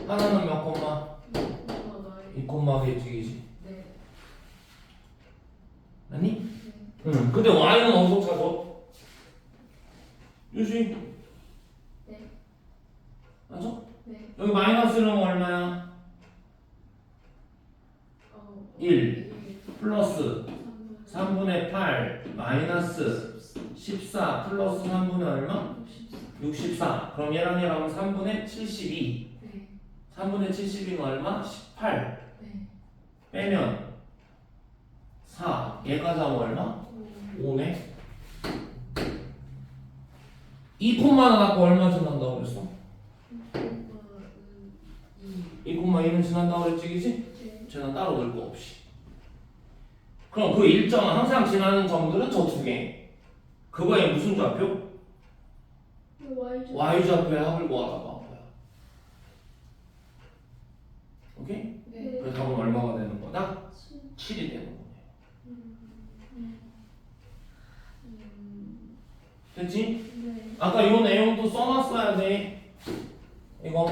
하나는 몇 콤마? 2 콤마겠지 이지? 아니? 응. 근데 y는 어디서 찾아? 유시? 네. 맞아? 네. 여기 마이너스는 얼마야? 1 플러스 3분의 8 마이너스 14 플러스 3분의 얼마? 64. 그럼 얘랑 얘랑 3분의 72. 3분의 72는 얼마? 18. 빼면 4. 얘까지 하면 얼마? 5네. 2콤마는 아까 얼마 지난다고 그랬어? 2,2는 지난다고 그랬지, 그지? 쟤는 따로 넣을 거 없이. 그럼 그 일정은 항상 지나는 점들은 저 두 개. 그거의 무슨 좌표? y좌표의 합을 구하라고 한 거야. 오케이? 그래서 답은 얼마가 되는 거다? 7이 되는 거네. 됐지? 아까 이 내용도 써놨어야 돼. 이거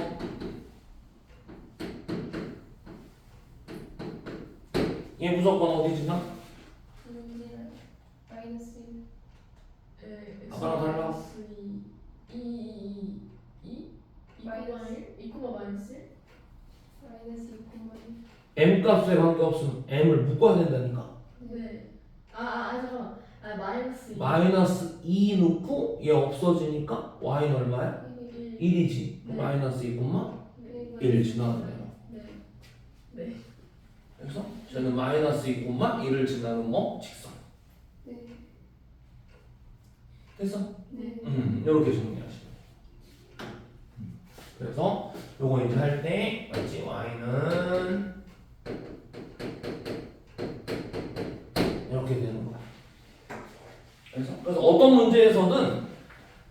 얘 무조건 어디 지나? 마이너스 1. 아까랑 달라. 마이너스 2,1. m 값에 관계없으면 m을 묶어야 된다니까. 잠깐만. 마이너스 2 넣고 얘 없어지니까 y는 얼마야? 1이지. 네. 마이너스 2, 1 지나가네요. 네. 그래서 저는 마이너스 2, 1을 지나는 거 직선. 네. 됐어? 네. 이렇게 정리하시면 돼요. 그래서 요거 이제 할 때 맞지? y는 이렇게 되는 거야. 그래서 어떤 문제에서든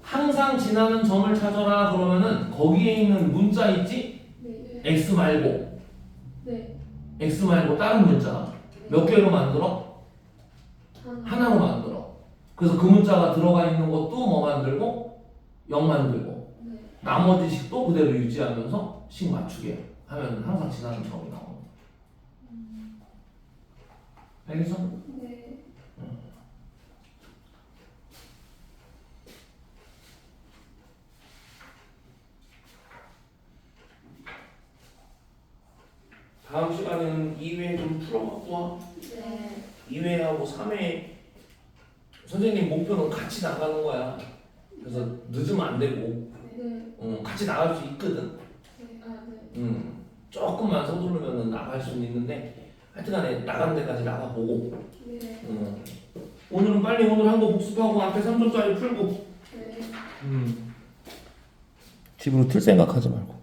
항상 지나는 점을 찾아라 그러면은 거기에 있는 문자 있지? 네. x 말고 네. x 말고 다른 문자 몇 개로 만들어? 하나로 만들어. 그래서 그 문자가 들어가 있는 것도 뭐 만들고 0 만들고 네. 나머지 식도 그대로 유지하면서 식 맞추게 하면 항상 지나는 점이 나옵니다. 알겠어? 네. 다음 시간에는 2회 좀 풀어갖고 와. 네. 2회하고 3회 선생님 목표는 같이 나가는 거야. 그래서 늦으면 안 되고 네. 같이 나갈 수 있거든. 네. 조금만 서두르면 나갈 수는 있는데 하여튼간에 나가는 데까지 나가보고 네. 오늘은 빨리 오늘 한 거 복습하고 앞에 3점짜리 풀고 네. 집으로 틀 생각하지 말고